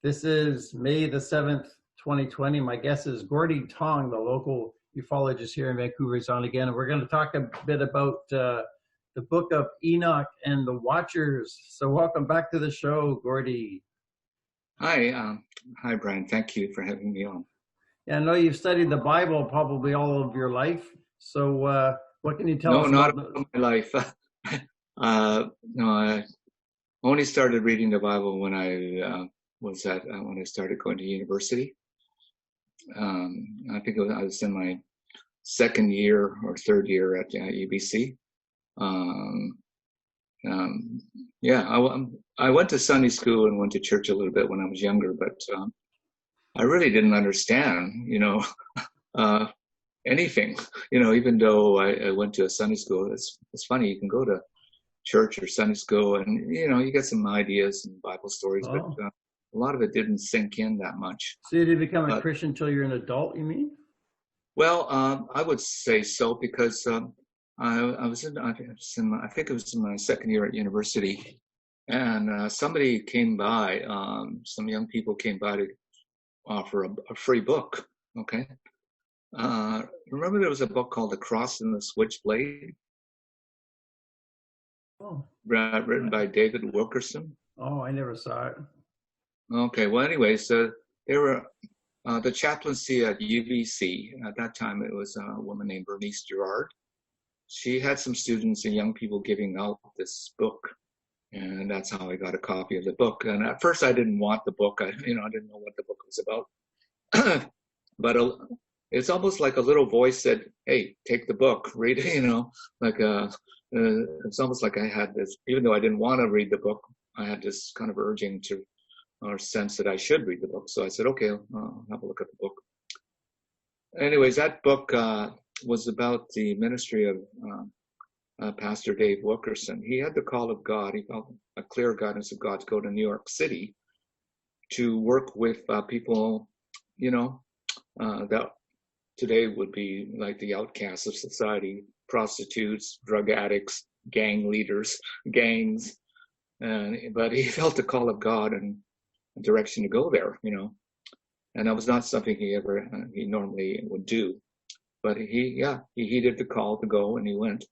This is May the 7th, 2020. My guest is Gordy Tong, the local ufologist here in Vancouver. He's on again. And we're going to talk a bit about the book of Enoch and the Watchers. So welcome back to the show, Gordy. Hi, hi, Brian. Thank you for having me on. Yeah, I know you've studied the Bible probably all of your life. So what can you tell us? No, not all my life. No, I only started reading the Bible when I when I started going to university. I think I was in my second year or third year at UBC. I went to Sunday school and went to church a little bit when I was younger, but I really didn't understand, anything, even though I went to a Sunday school. It's funny, you can go to church or Sunday school and, you get some ideas and Bible stories, but a lot of it didn't sink in that much. So you didn't become a Christian until you're an adult, you mean? Well, I would say so because I think it was in my second year at university, and somebody came by, some young people came by to offer a free book, okay? Remember there was a book called The Cross and the Switchblade? Oh. Written by David Wilkerson. Oh, I never saw it. Okay, well, anyway, so there were the chaplaincy at UBC. At that time, it was a woman named Bernice Gerard. She had some students and young people giving out this book, and that's how I got a copy of the book. And at first, I didn't want the book. I didn't know what the book was about. But it's almost like a little voice said, "Hey, take the book, read it." It's almost like I had this, even though I didn't want to read the book, I had this kind of urging to, or sense that I should read the book. So I said, "Okay, I'll have a look at the book." Anyways, that book was about the ministry of Pastor Dave Wilkerson. He had the call of God. He felt a clear guidance of God to go to New York City to work with people, that today would be like the outcasts of society, prostitutes, drug addicts, gang leaders, gangs. But he felt the call of God and a direction to go there, and that was not something he normally would do. But he heeded the call to go, and he went.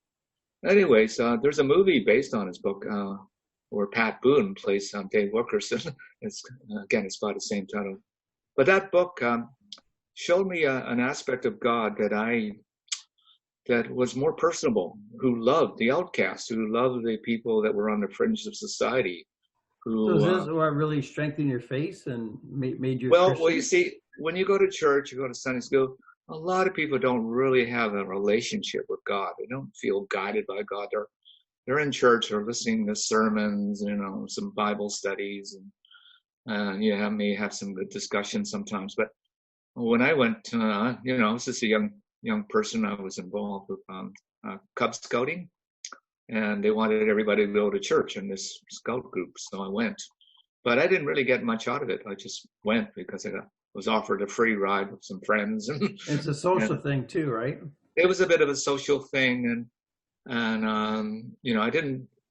Anyways, there's a movie based on his book where Pat Boone plays Dave Wilkerson. It's by the same title. But that book showed me an aspect of God that was more personable, who loved the outcasts, who loved the people that were on the fringe of society. So is this what really strengthened your faith and made you Well, Christian? Well, you see, when you go to church, you go to Sunday school, a lot of people don't really have a relationship with God. They don't feel guided by God. They're in church or listening to sermons, some Bible studies, and may have some good discussions sometimes. But when I went, I was just a young person. I was involved with Cub Scouting, and they wanted everybody to go to church in this scout group, so I went. But I didn't really get much out of it. I just went because I was offered a free ride with some friends. It's a social thing too, right? It was a bit of a social thing, and I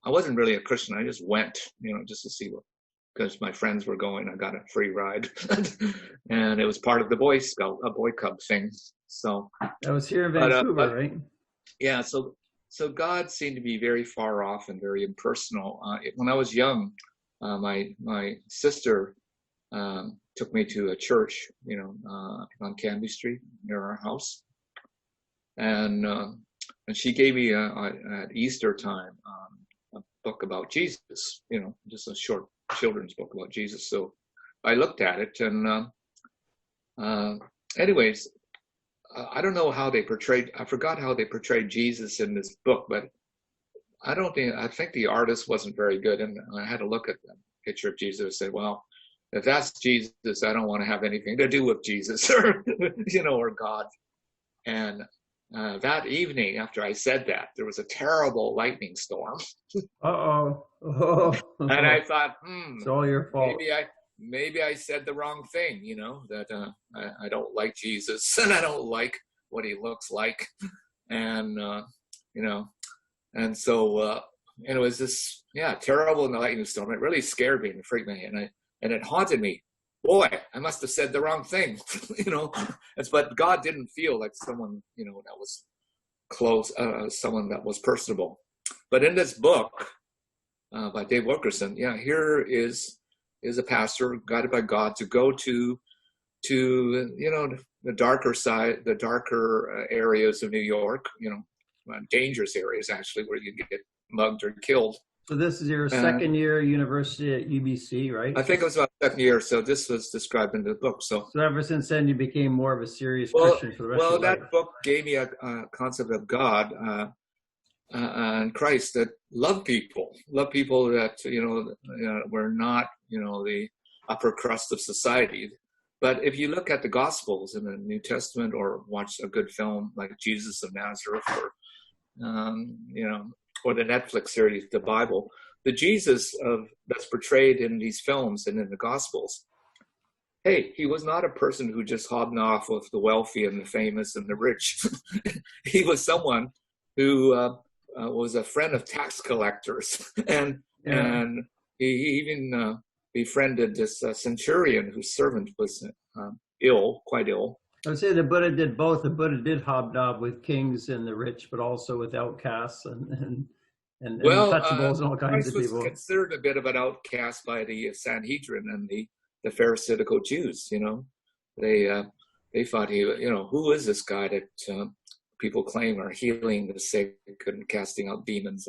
wasn't really a Christian. I just went, just to see because my friends were going. I got a free ride, and it was part of the Boy Cub thing. So that was here in Vancouver, right? Yeah. So God seemed to be very far off and very impersonal. When I was young, my sister took me to a church, on Canby Street near our house, and she gave me at Easter time a book about Jesus, just a short children's book about Jesus. So I looked at it, and anyways, I don't know how I forgot how they portrayed Jesus in this book, but I think the artist wasn't very good. And I had to look at the picture of Jesus and say, well, if that's Jesus, I don't want to have anything to do with Jesus or, or God. And that evening after I said that, there was a terrible lightning storm. Oh. And I thought, it's all your fault. Maybe I said the wrong thing, that I don't like Jesus and I don't like what he looks like. And, and so and it was this, terrible lightning storm. It really scared me and freaked me. And it haunted me. boy, I must have said the wrong thing, but God didn't feel like someone, that was close, someone that was personable. But in this book by Dave Wilkerson, here is a pastor guided by God to go to the darker side, the darker areas of New York, dangerous areas actually, where you get mugged or killed. So this is your second year university at UBC, right? I think it was about second year. So this was described in the book. So ever since then, you became more of a serious Christian for the rest of your life. That book gave me a concept of God and Christ that love people that, were not, the upper crust of society. But if you look at the Gospels in the New Testament or watch a good film like Jesus of Nazareth or the Netflix series, The Bible, the Jesus that's portrayed in these films and in the Gospels, hey, he was not a person who just hobnobbed with the wealthy and the famous and the rich. He was someone who was a friend of tax collectors, and he even befriended this centurion whose servant was quite ill. I would say the Buddha did both. The Buddha did hobnob with kings and the rich, but also with outcasts and untouchables and all kinds of people. Christ was considered a bit of an outcast by the Sanhedrin and the Pharisaical Jews. They thought who is this guy that people claim are healing the sick and casting out demons?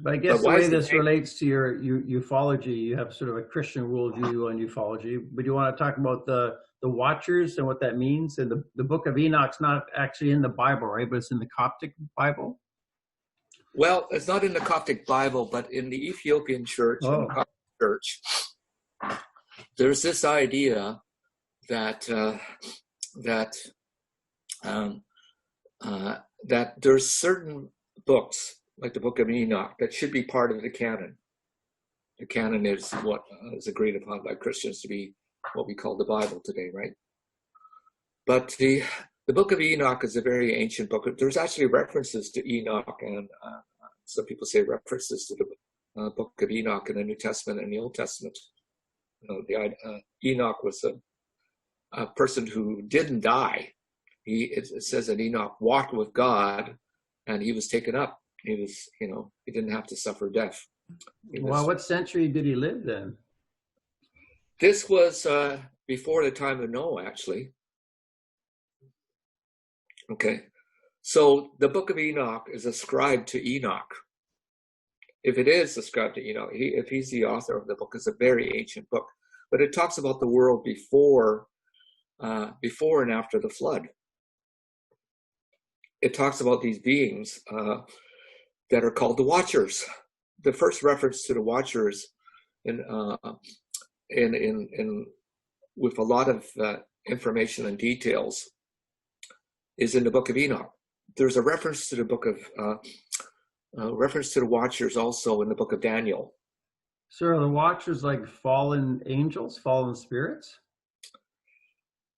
But I guess the way this relates to your ufology, you have sort of a Christian worldview on ufology. But you want to talk about the Watchers and what that means? And the Book of Enoch's not actually in the Bible, right? But it's in the Coptic Bible. Well, it's not in the Coptic Bible, but in the Ethiopian church, in the Coptic church, there's this idea that that there's certain books, like the Book of Enoch, that should be part of the canon. The canon is what is agreed upon by Christians to be what we call the Bible today, right? But the Book of Enoch is a very ancient book. There's actually references to Enoch, and some people say references to the Book of Enoch in the New Testament and the Old Testament. Enoch was a person who didn't die. It says that Enoch walked with God, and he was taken up. He was, he didn't have to suffer death. What century did he live then? This was before the time of Noah, actually. Okay, so the Book of Enoch is ascribed to Enoch. If it is ascribed to Enoch, if he's the author of the book, it's a very ancient book. But it talks about the world before and after the flood. It talks about these beings that are called the Watchers. The first reference to the Watchers in with a lot of information and details is in the Book of Enoch. There's a reference to the book of reference to the Watchers also in the Book of Daniel. So are the Watchers like fallen angels, fallen spirits?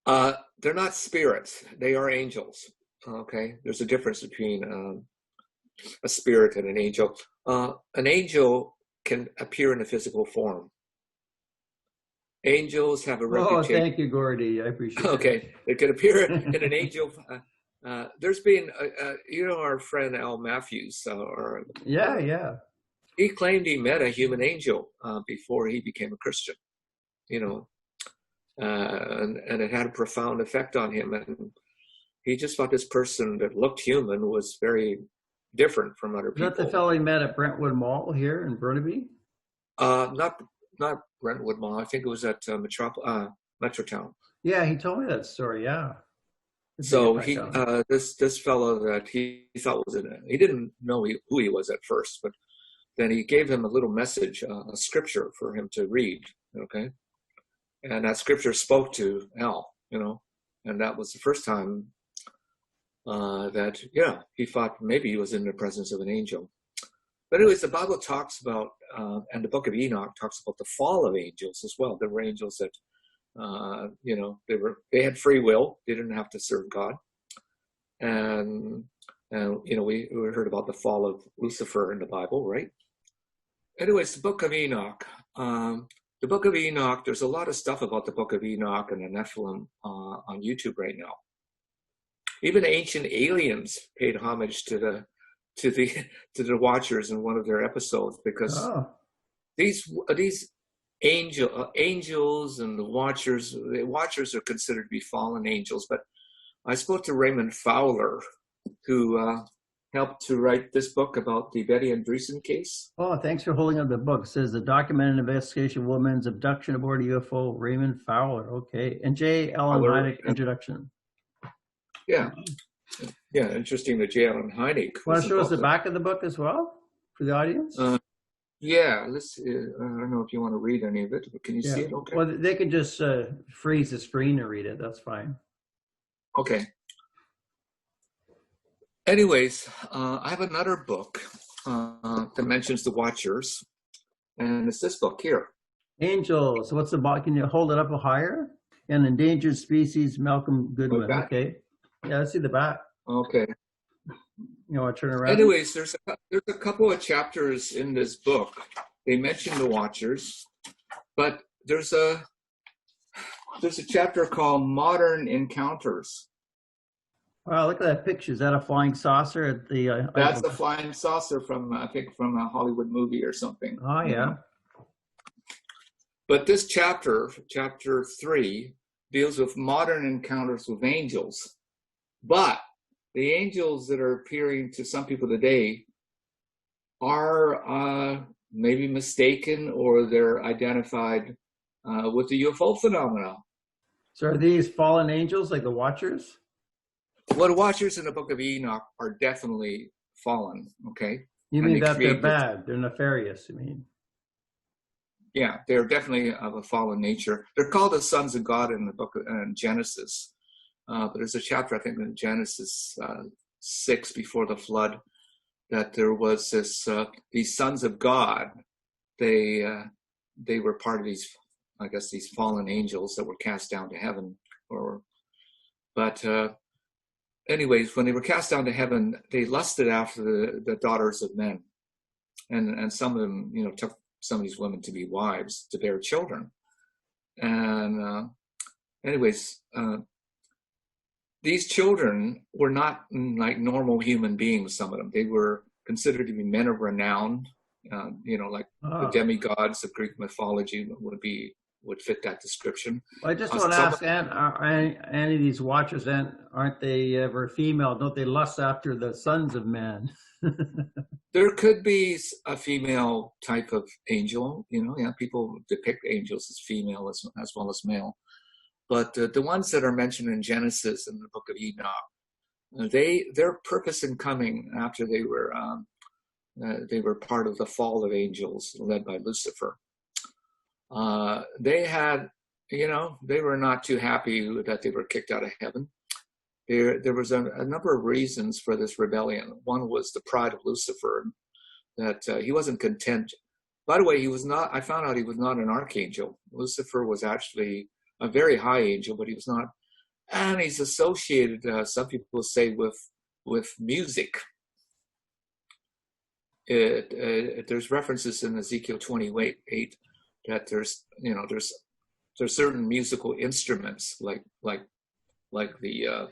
They're not spirits. They are angels. Okay, there's a difference between a spirit and an angel. An angel can appear in a physical form. Angels have a reputation. Oh, thank you, Gordy. I appreciate it. Okay, it can appear in an angel. There's been, our friend Al Matthews. Yeah. He claimed he met a human angel before he became a Christian. And it had a profound effect on him. And he just thought this person that looked human was very different from other people. Is that the fellow he met at Brentwood Mall here in Burnaby? Not Brentwood Mall. I think it was at Metrotown. Yeah, he told me that story. Yeah. So he, this fellow that he thought was he didn't know who he was at first, but then he gave him a little message, a scripture for him to read. Okay, and that scripture spoke to Al, and that was the first time that he thought maybe he was in the presence of an angel. But anyways, the Bible talks about, and the Book of Enoch talks about the fall of angels as well. There were angels that, they had free will. They didn't have to serve God. And we heard about the fall of Lucifer in the Bible, right? Anyways, the Book of Enoch the Book of Enoch, there's a lot of stuff about the Book of Enoch and the Nephilim on YouTube right now. Even ancient aliens paid homage to the Watchers in one of their episodes, because these angels and the Watchers are considered to be fallen angels. But I spoke to Raymond Fowler, who helped to write this book about the Betty Andreessen case. Oh, thanks for holding up the book. It says the documented investigation of woman's abduction aboard a UFO, Raymond Fowler. Okay. And J. Allen Hynek introduction. Yeah. Yeah, interesting that J. Allen Hynek. Want to show us the back of the book as well for the audience? Yeah, let's. I don't know if you want to read any of it, but can you see it? Okay. Well, they can just freeze the screen and read it. That's fine. Okay. Anyways, I have another book that mentions the Watchers, and it's this book here. Angels. So what's the book? Can you hold it up higher? An endangered species, Malcolm Goodwin. Like okay. Yeah, let's see the back. Okay. You want to turn around? Anyways, there's a couple of chapters in this book. They mention the Watchers, but there's a chapter called Modern Encounters. Wow, look at that picture. Is that a flying saucer at the? That's a flying saucer from, I think, from a Hollywood movie or something. Oh yeah. But this chapter 3, deals with modern encounters with angels. But the angels that are appearing to some people today are maybe mistaken, or they're identified with the UFO phenomena. So are these fallen angels like the Watchers? Well, the Watchers in the Book of Enoch are definitely fallen, okay? You mean that they're bad, they're nefarious, you mean? Yeah, they're definitely of a fallen nature. They're called the sons of God in the book of Genesis. But there's a chapter, I think, in Genesis 6 before the flood, that there was these sons of God. They were part of these, I guess, these fallen angels that were cast down to heaven. But anyways, when they were cast down to heaven, they lusted after the daughters of men, and some of them, took some of these women to be wives to bear children. And anyways. These children were not like normal human beings, some of them. They were considered to be men of renown, like the demigods of Greek mythology would fit that description. Well, I just want to ask, are any of these Watchers, aren't they ever female? Don't they lust after the sons of men? There could be a female type of angel, people depict angels as female as well as male. But the ones that are mentioned in Genesis and the Book of Enoch, their purpose in coming after they were part of the fall of angels led by Lucifer. They had, they were not too happy that they were kicked out of heaven. There was a number of reasons for this rebellion. One was the pride of Lucifer, that he wasn't content. By the way, I found out he was not an archangel. Lucifer was actually a very high angel, but he was not. And he's associated, some people say, with music. There's references in Ezekiel 28 that there's certain musical instruments like the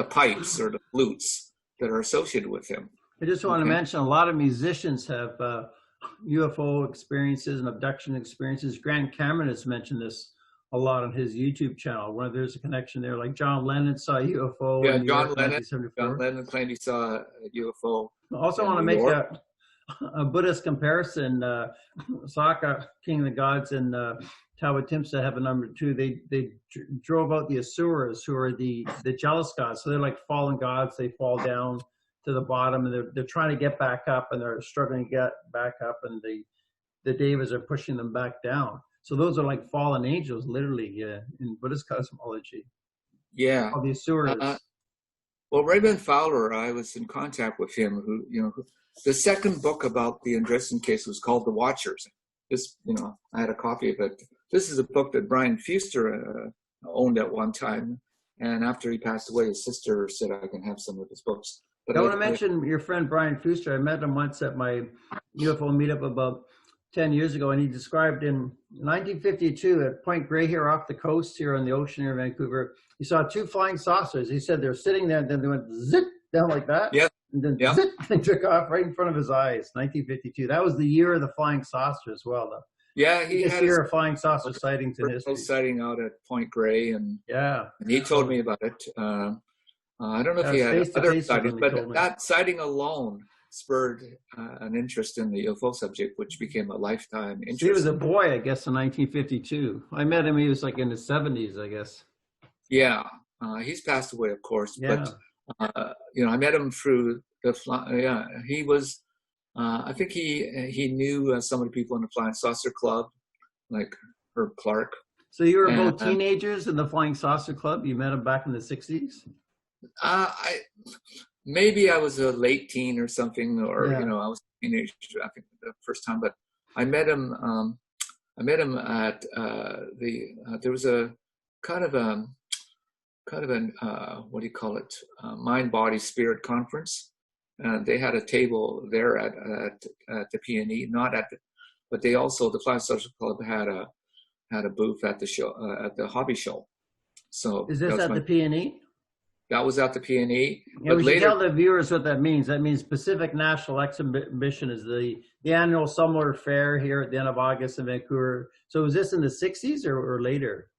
pipes or the flutes that are associated with him. I just want to mention a lot of musicians have UFO experiences and abduction experiences. Grant Cameron has mentioned this a lot on his YouTube channel. There's a connection there, like John Lennon saw a UFO. Yeah, John Lennon claimed he saw a UFO. I also want to make a Buddhist comparison. Sokka, King of the Gods, and Tawatimsa have a number 2. They drove out the Asuras, who are the jealous gods. So they're like fallen gods. They fall down to the bottom, and they're trying to get back up, and they're struggling to get back up, and the devas are pushing them back down. So those are like fallen angels, literally, in Buddhist cosmology. Yeah. All the Asuras. Well, Raymond Fowler, I was in contact with him. The second book about the Andreessen case was called The Watchers. This, I had a copy of it. This is a book that Brian Fuster owned at one time, and after he passed away, his sister said I can have some of his books. But I want to mention your friend Brian Fuster. I met him once at my UFO meetup about 10 years ago, and he described in 1952 at Point Grey here off the coast here on the ocean near Vancouver, he saw two flying saucers. He said they're sitting there, and then they went zip down like that, Yeah. and then Yeah. zip, they took off right in front of his eyes. 1952. That was the year of the flying saucer as well, though. Yeah, he Biggest had year of flying saucer sightings in a history. sighting out at Point Grey, and Yeah, he told me about it. I don't know if he had other sightings, but that sighting alone spurred an interest in the UFO subject, which became a lifetime interest. He was a boy, I guess, in 1952. I met him. He was like in his 70s, I guess. Yeah, he's passed away, of course. Yeah. But you know, I met him through the. Yeah, he was. I think he knew some of the people in the Flying Saucer Club, like Herb Clark. So you were both teenagers in the Flying Saucer Club? You met him back in the 60s? Maybe I was a late teen or something, or Yeah. you know, I was a teenager, I think, the first time. But I met him. I met him at there was a kind of an what do you call it? Mind, Body, Spirit conference. They had a table there at the P&E, not at the, but they also, the Flying Saucer Club had a booth at the show, at the hobby show. So is this at the P&E? That was at the P&E. Yeah, we should tell the viewers what that means. That means Pacific National Exhibition is the annual summer fair here at the end of August in Vancouver. So was this in the 60s or later?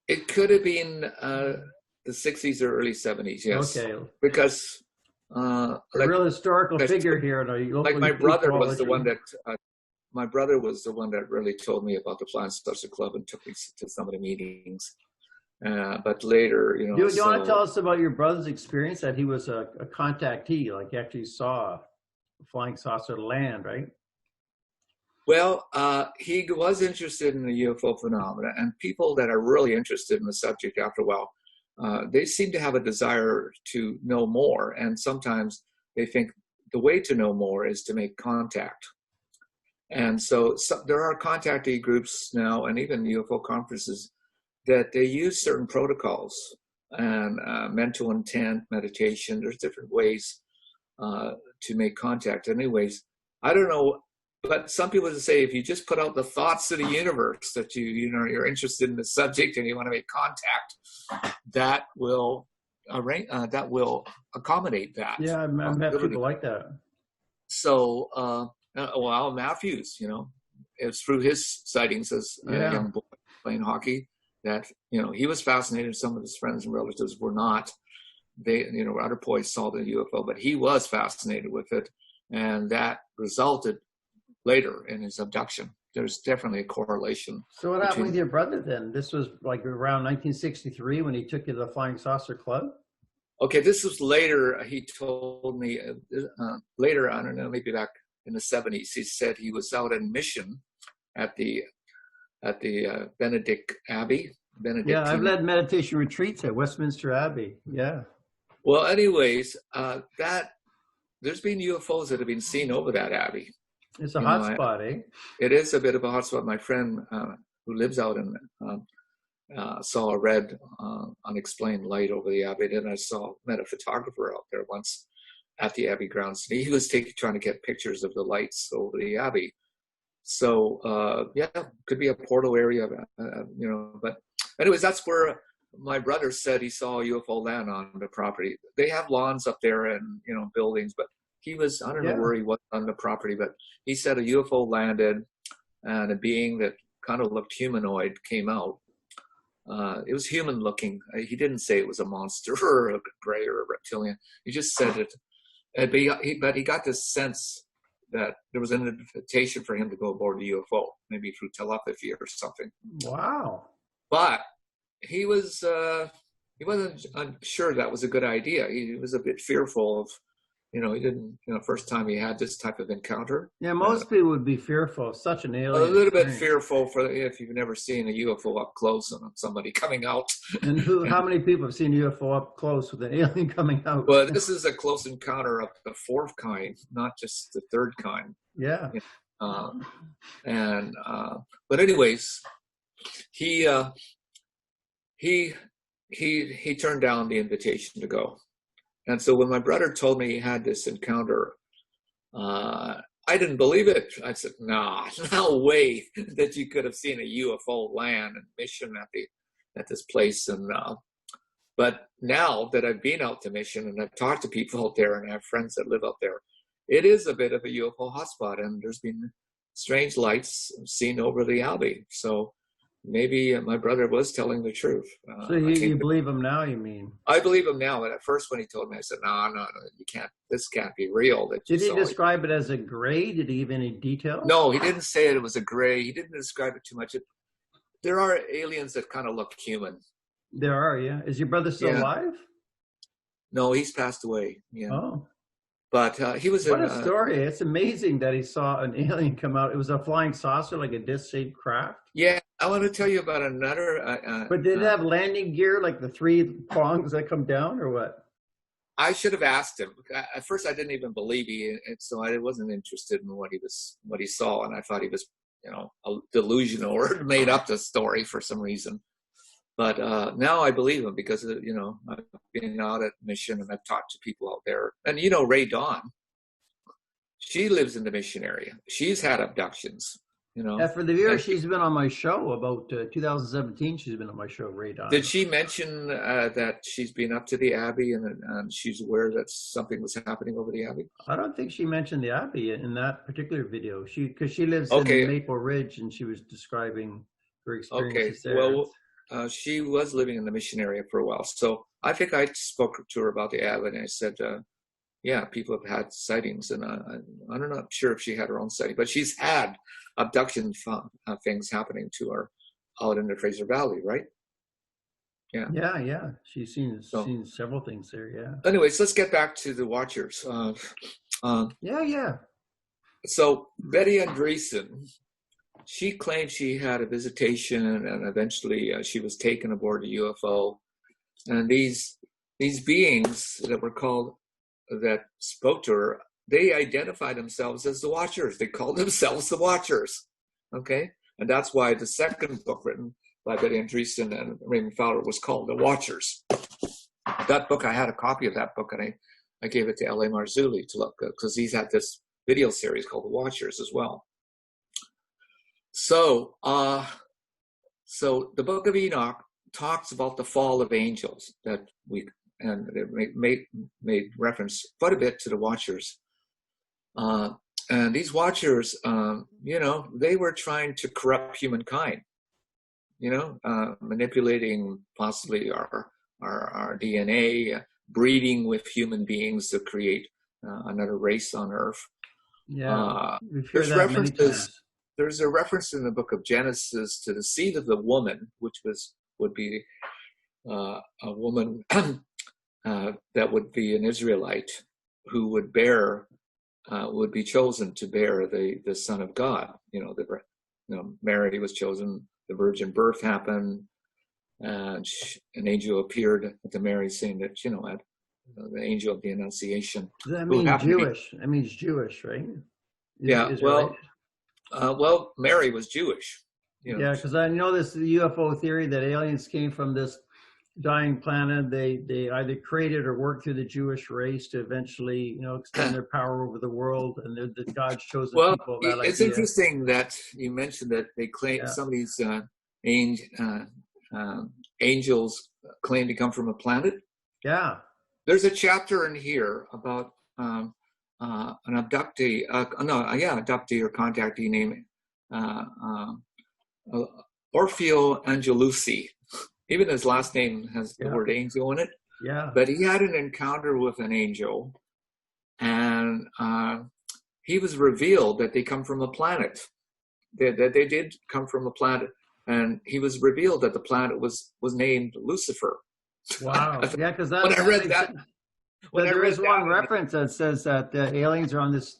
It could have been the 60s or early 70s, yes. Okay. Because a real historical figure here. Like my brother was the one that really told me about the Flying Saucer Club and took me to some of the meetings. But later, you know. Do you want to tell us about your brother's experience, that he was a contactee, like he actually saw a flying saucer land, right? Well, he was interested in the UFO phenomena, and people that are really interested in the subject after a while, they seem to have a desire to know more, and sometimes they think the way to know more is to make contact. And so there are contactee groups now, and even UFO conferences, that they use certain protocols and mental intent, meditation. There's different ways to make contact. Anyways, I don't know, but some people would say if you just put out the thoughts to the universe that you're interested in the subject and you want to make contact, that will accommomate that. Yeah, I've met people like that. So, Al Matthews, you know, it's through his sightings as a young boy playing hockey that, you know, he was fascinated. Some of his friends and relatives were not. They, you know, other boys saw the UFO, but he was fascinated with it. And that resulted later in his abduction. There's definitely a correlation. So what happened with your brother then? This was like around 1963 when he took you to the Flying Saucer Club? Okay, this was later. He told me later, I don't know, maybe back in the 70s, he said he was out on mission at the Benedict Abbey. Yeah, I've led meditation retreats at Westminster Abbey. Yeah. Well, anyways, there's been UFOs that have been seen over that abbey. It's a hot spot, eh? It is a bit of a hot spot. My friend who lives out in saw a red unexplained light over the abbey. Then I met a photographer out there once at the abbey grounds. He was trying to get pictures of the lights over the abbey. So could be a portal area, you know. But anyways, that's where my brother said he saw a UFO land on the property. They have lawns up there and, you know, buildings, but he was, I don't know where he was on the property, but he said a UFO landed and a being that kind of looked humanoid came out. It was human looking. He didn't say it was a monster or a gray or a reptilian. He just said it. But he got this sense that there was an invitation for him to go aboard the UFO, maybe through telepathy or something. Wow. But he wasn't sure that was a good idea. He was a bit fearful of, you know, he didn't, you know, first time he had this type of encounter. Yeah, most people would be fearful of such an alien. A little bit fearful if you've never seen a UFO up close and somebody coming out. And how many people have seen UFO up close with an alien coming out? Well, this is a close encounter of the fourth kind, not just the third kind. Yeah. But anyways, he turned down the invitation to go. And so when my brother told me he had this encounter, I I didn't believe it. I said, nah, no way that you could have seen a UFO land and mission at this place. And but now that I've been out to Mission and I've talked to people out there and I have friends that live out there, it is a bit of a UFO hotspot, and there's been strange lights seen over the Abbey. So maybe my brother was telling the truth. So you believe him now, you mean? I believe him now. But at first when he told me, I said, no, you can't, this can't be real. Did he describe it as a gray? Did he give any details? No, he didn't say it was a gray. He didn't describe it too much. There are aliens that kind of look human. There are, yeah. Is your brother still alive? No, he's passed away. Yeah. Oh. But he was What a story. It's amazing that he saw an alien come out. It was a flying saucer, like a disc-shaped craft. Yeah, I want to tell you about another. But did it have landing gear, like the 3 prongs that come down, or what? I should have asked him. At first, I didn't even believe so I wasn't interested in what he saw, and I thought he was, a delusional or made up the story for some reason. But now I believe him because, I've been out at Mission and I've talked to people out there. And, Ray Dawn, she lives in the Mission area. She's had abductions, Yeah, for the viewers, she's been on my show about 2017. She's been on my show, Ray Dawn. Did she mention that she's been up to the Abbey and she's aware that something was happening over the Abbey? I don't think she mentioned the Abbey in that particular video. Because she lives in Maple Ridge and she was describing her experiences there. Well, she was living in the Mission area for a while. So I think I spoke to her about the Abbey and I said, yeah, people have had sightings. And I'm not sure if she had her own sighting, but she's had abduction things happening to her out in the Fraser Valley, right? Yeah. Yeah. She's seen several things there, yeah. Anyways, let's get back to the Watchers. Yeah. So Betty Andreessen, she claimed she had a visitation and eventually she was taken aboard a UFO. And these beings that spoke to her, they identified themselves as the Watchers. They called themselves the Watchers. Okay? And that's why the second book written by Betty Andreessen and Raymond Fowler was called The Watchers. That book, I had a copy of that book and I gave it to L.A. Marzulli to look at because he's had this video series called The Watchers as well. So the Book of Enoch talks about the fall of angels and it made reference quite a bit to the Watchers. And these Watchers, they were trying to corrupt humankind, manipulating possibly our DNA, breeding with human beings to create another race on Earth. Yeah, there's a reference in the book of Genesis to the seed of the woman, which would be a woman that would be an Israelite who would be chosen to bear the Son of God. Mary was chosen. The virgin birth happened, and an angel appeared to Mary, saying that the angel of the Annunciation. That means Jewish. That means Jewish, right? Yeah. Well, Mary was Jewish. Yeah, because I know this UFO theory that aliens came from this dying planet. They either created or worked through the Jewish race to eventually, extend their power over the world, and they're the God's chosen people. It's interesting that you mentioned that they claim some of these angels claim to come from a planet. Yeah, there's a chapter in here about an abductee, abductee or contactee named Orfeo Angelucci. Even his last name has the word angel in it. Yeah. But he had an encounter with an angel, and he was revealed that they come from a planet. That they did come from a planet, and he was revealed that the planet was named Lucifer. Wow. Yeah, because when I read that. But there is one reference that says that the aliens are on this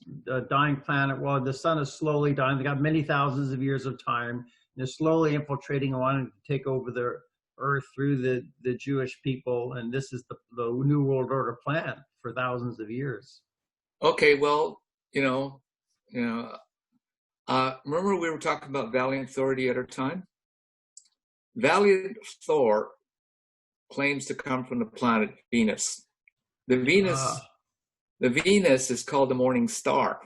dying planet. Well, the sun is slowly dying. They got many thousands of years of time. They're slowly infiltrating and wanting to take over the Earth through the Jewish people. And this is the New World Order plan for thousands of years. Okay, well, remember we were talking about Valiant Thor the other time? Valiant Thor claims to come from the planet Venus. The Venus is called the morning star.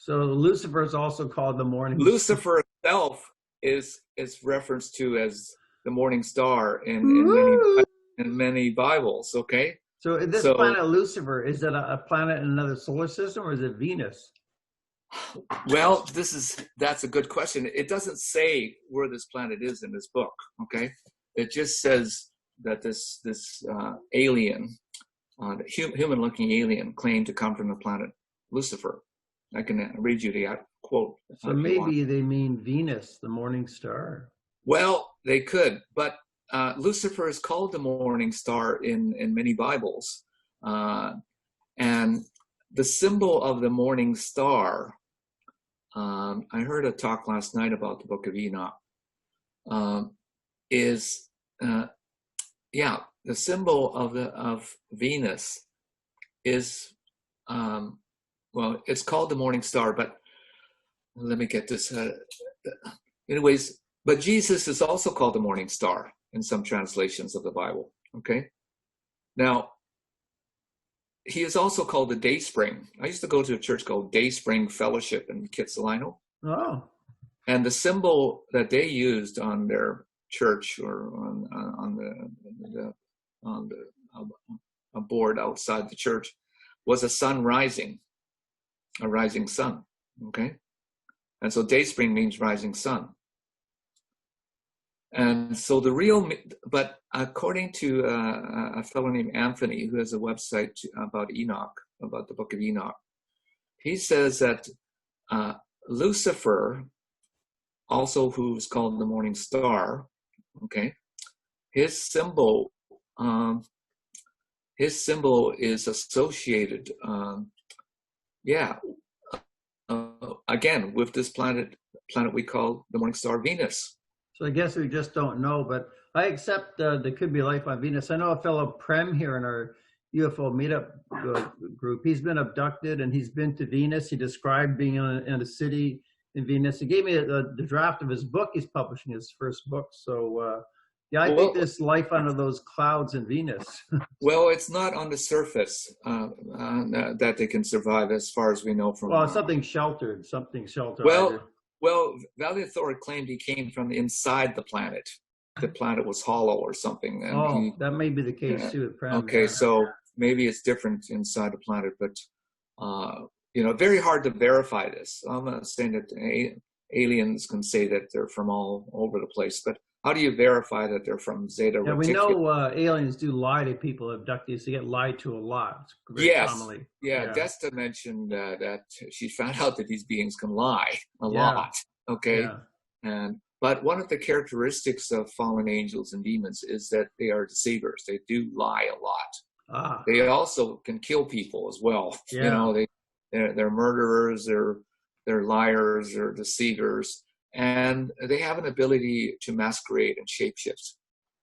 So Lucifer is also called the morning star. Lucifer itself is referenced to as the morning star in many Bibles. Okay, So this planet Lucifer, is it a planet in another solar system, or is it Venus? Well, that's a good question. It doesn't say where this planet is in this book. Okay, it just says that this alien, human-looking alien, claimed to come from the planet Lucifer. I can read you the quote. So maybe they mean Venus, the morning star. Well, they could, but Lucifer is called the morning star in many Bibles, and the symbol of the morning star. I heard a talk last night about the Book of Enoch. The symbol of Venus is it's called the morning star, but let me get this. Anyways, but Jesus is also called the morning star in some translations of the Bible. Okay, now he is also called the Day Spring. I used to go to a church called Day Spring Fellowship in Kitsilano. Oh. And the symbol that they used on their church or on a board outside the church was a sun rising, a rising sun. Okay, and so Day Spring means rising sun. And so but according to a fellow named Anthony, who has a website about Enoch, about the Book of Enoch, he says that Lucifer, also who's called the morning star, okay, his symbol is associated, again, with this planet we call the morning star Venus. So I guess we just don't know, but I accept there could be life on Venus. I know a fellow Prem here in our UFO meetup group. He's been abducted and he's been to Venus. He described being in a city in Venus. He gave me the draft of his book. He's publishing his first book. So I think there's life under those clouds in Venus. Well, it's not on the surface that they can survive, as far as we know from. Well, something sheltered. Well, Valiant Thor claimed he came from inside the planet. The planet was hollow or something. And that may be the case too. Okay, so maybe it's different inside the planet, but very hard to verify this. I'm not saying that aliens can say that they're from all over the place, but how do you verify that they're from Zeta Reticuli? Yeah, we know aliens do lie to people, abductees. They get lied to a lot. Commonly. Yeah, Desta mentioned that she found out that these beings can lie a lot. Okay, but one of the characteristics of fallen angels and demons is that they are deceivers. They do lie a lot. They also can kill people as well. Yeah. They're murderers. They're liars. They're deceivers. And they have an ability to masquerade and shapeshift.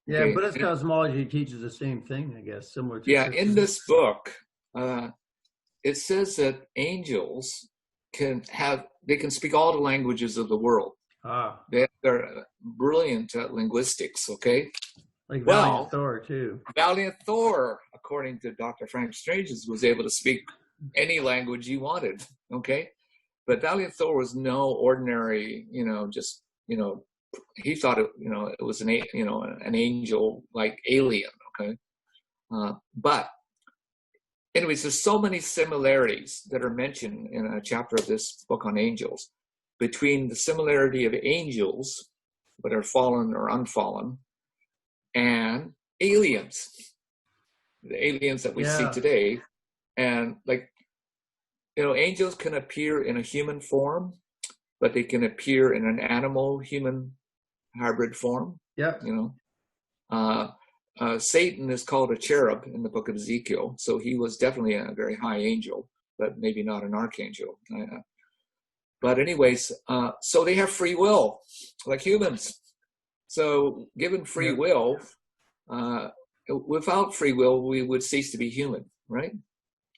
Yeah, okay? Buddhist cosmology teaches the same thing, I guess, similar to. Yeah, in this book, it says that angels can speak all the languages of the world. They're brilliant at linguistics. Okay. Like Valiant Thor too. Valiant Thor, according to Dr. Frank Stranges, was able to speak any language he wanted. Okay. But Valiant Thor was no ordinary, he thought it was an angel like alien, okay? But anyways, there's so many similarities that are mentioned in a chapter of this book on angels between the similarity of angels, whether fallen or unfallen, and aliens, the aliens that we see today, and angels can appear in a human form, but they can appear in an animal-human hybrid form. Yeah. Satan is called a cherub in the book of Ezekiel, so he was definitely a very high angel, but maybe not an archangel. But anyways, so they have free will, like humans. So given free will, without free will, we would cease to be human, right?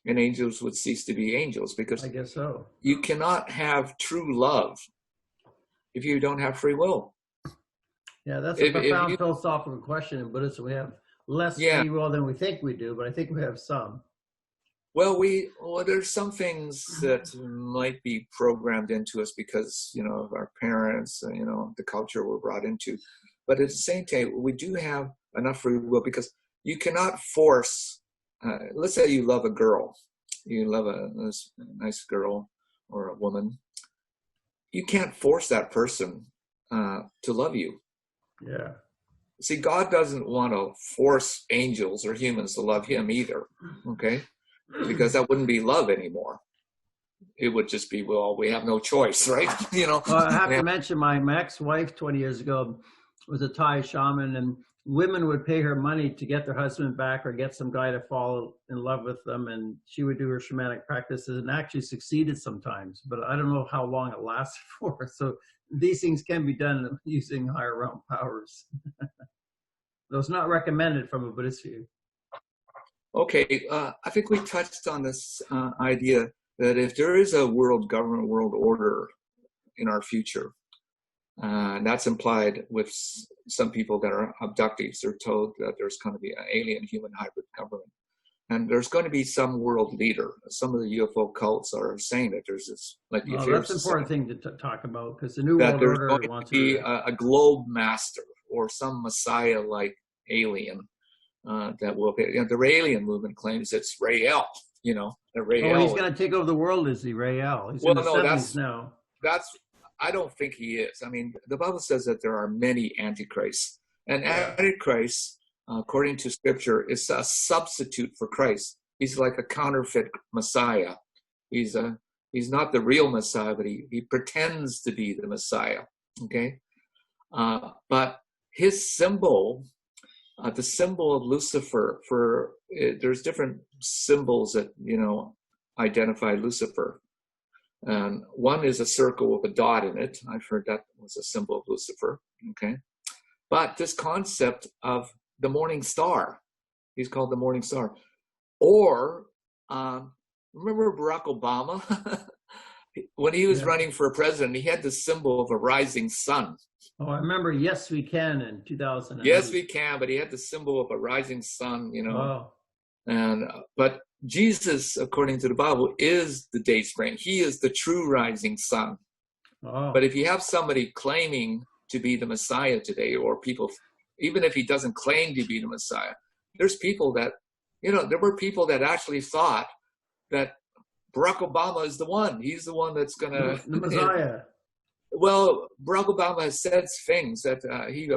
And angels would cease to be angels, because I guess so. You cannot have true love if you don't have free will. Yeah, that's a profound philosophical question in Buddhism. We have less free will than we think we do, but I think we have some. Well, there's some things that might be programmed into us because, of our parents, the culture we're brought into. But at the same time, we do have enough free will because you cannot force, let's say you love a girl, you love a nice girl or a woman. You can't force that person to love you. Yeah. See, God doesn't want to force angels or humans to love him either, okay? Because that wouldn't be love anymore. It would just be, well, we have no choice, right? Well, I have to mention my ex-wife 20 years ago was a Thai shaman, and women would pay her money to get their husband back or get some guy to fall in love with them, and she would do her shamanic practices and actually succeeded sometimes, but I don't know how long it lasted for. So these things can be done using higher realm powers. Though it's not recommended from a Buddhist view. Okay, I think we touched on this idea that if there is a world government, world order in our future, that's implied with some people that are abductees. They're told that there's going to be an alien human hybrid government. And there's going to be some world leader. Some of the UFO cults are saying that there's this, like the that's an important thing to talk about, because the New World Order going to be a globe master or some Messiah-like alien that will be. The alien movement claims it's Rael. The Rael. He's going to take over the world, is he, Rael? He's in the 70s now. I don't think he is. I mean, the Bible says that there are many antichrists, and Antichrist, according to Scripture, is a substitute for Christ. He's like a counterfeit Messiah. He's not the real Messiah, but he pretends to be the Messiah. Okay, but his symbol, the symbol of Lucifer, there's different symbols that identify Lucifer. And one is a circle with a dot in it. I've heard that was a symbol of Lucifer. Okay, but this concept of the morning star, he's called the morning star. Or remember Barack Obama? When he was running for president, he had the symbol of a rising sun. Oh, I remember Yes We Can in 2000. Yes, we can, but he had the symbol of a rising sun, Oh. But Jesus, according to the Bible, is the day spring. He is the true rising sun. Oh. But if you have somebody claiming to be the Messiah today, or people, even if he doesn't claim to be the Messiah, there's people that, there were people that actually thought that Barack Obama is the one. He's the one that's going to... The Messiah. Well, Barack Obama has said things that he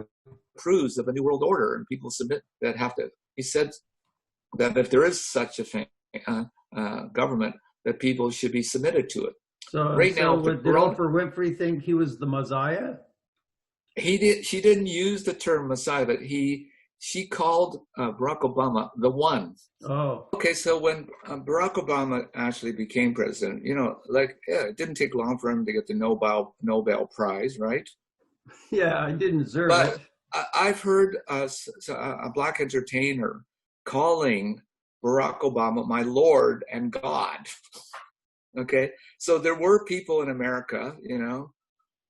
approves of a new world order, and people submit that have to... He said that if there is such a thing, government, that people should be submitted to it. So did Oprah Winfrey think he was the Messiah? She didn't use the term Messiah, but she called Barack Obama the one. Oh. Okay, so when Barack Obama actually became president, it didn't take long for him to get the Nobel Prize, right? Yeah, I didn't deserve it. I've heard a black entertainer calling Barack Obama my Lord and God. Okay, so there were people in America,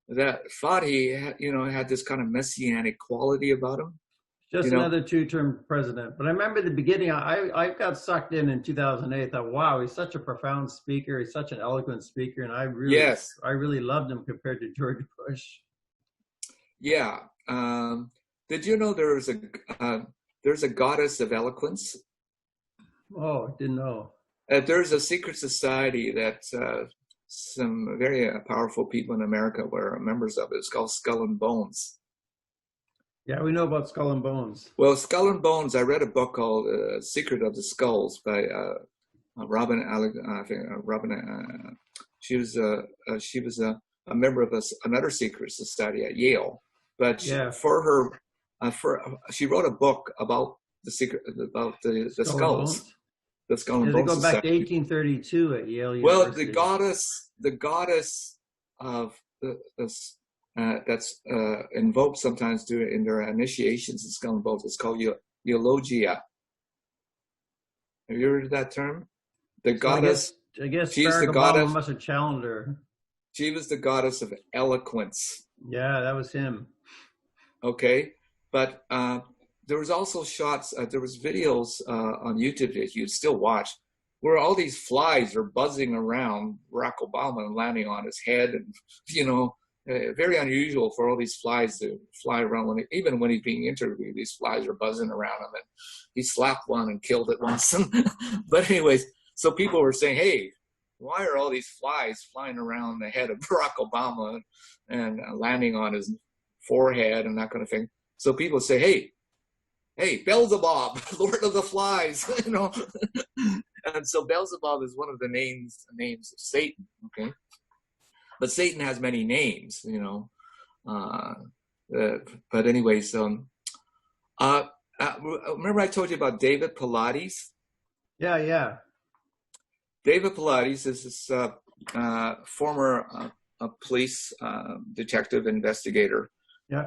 that thought he had this kind of messianic quality about him. Just another two-term president. But I remember the beginning, I got sucked in 2008. I thought, wow, he's such a profound speaker. He's such an eloquent speaker. And I really loved him compared to George Bush. Yeah. Did you know there's a goddess of eloquence? Oh, I didn't know. There's a secret society that some very powerful people in America were members of. It's called Skull and Bones. Yeah, we know about Skull and Bones. Well, Skull and Bones, I read a book called Secret of the Skulls by Robin. She was a member of another secret society at Yale. But she wrote a book about the skulls. The Skull and Bones They go back Society. to 1832 at Yale University. Well, the goddess of that's invoked sometimes in their initiations in Skull and Bones. It's called Eulogia. Have you heard of that term? The goddess. I guess she's Barack the Obama goddess. Must have challenged her. She was the goddess of eloquence. Yeah, that was him. Okay, but there was also shots. There was videos on YouTube that you'd still watch, where all these flies are buzzing around Barack Obama and landing on his head, and very unusual for all these flies to fly around. Even when he's being interviewed, these flies are buzzing around him, and he slapped one and killed it once. But anyways, so people were saying, hey, why are all these flies flying around the head of Barack Obama and landing on his forehead and that kind of thing? So people say, hey, Beelzebub, Lord of the Flies, And so Beelzebub is one of the names of Satan, okay? But Satan has many names, but anyways, remember I told you about David Pilates? Yeah. David Pilates is this former police detective investigator,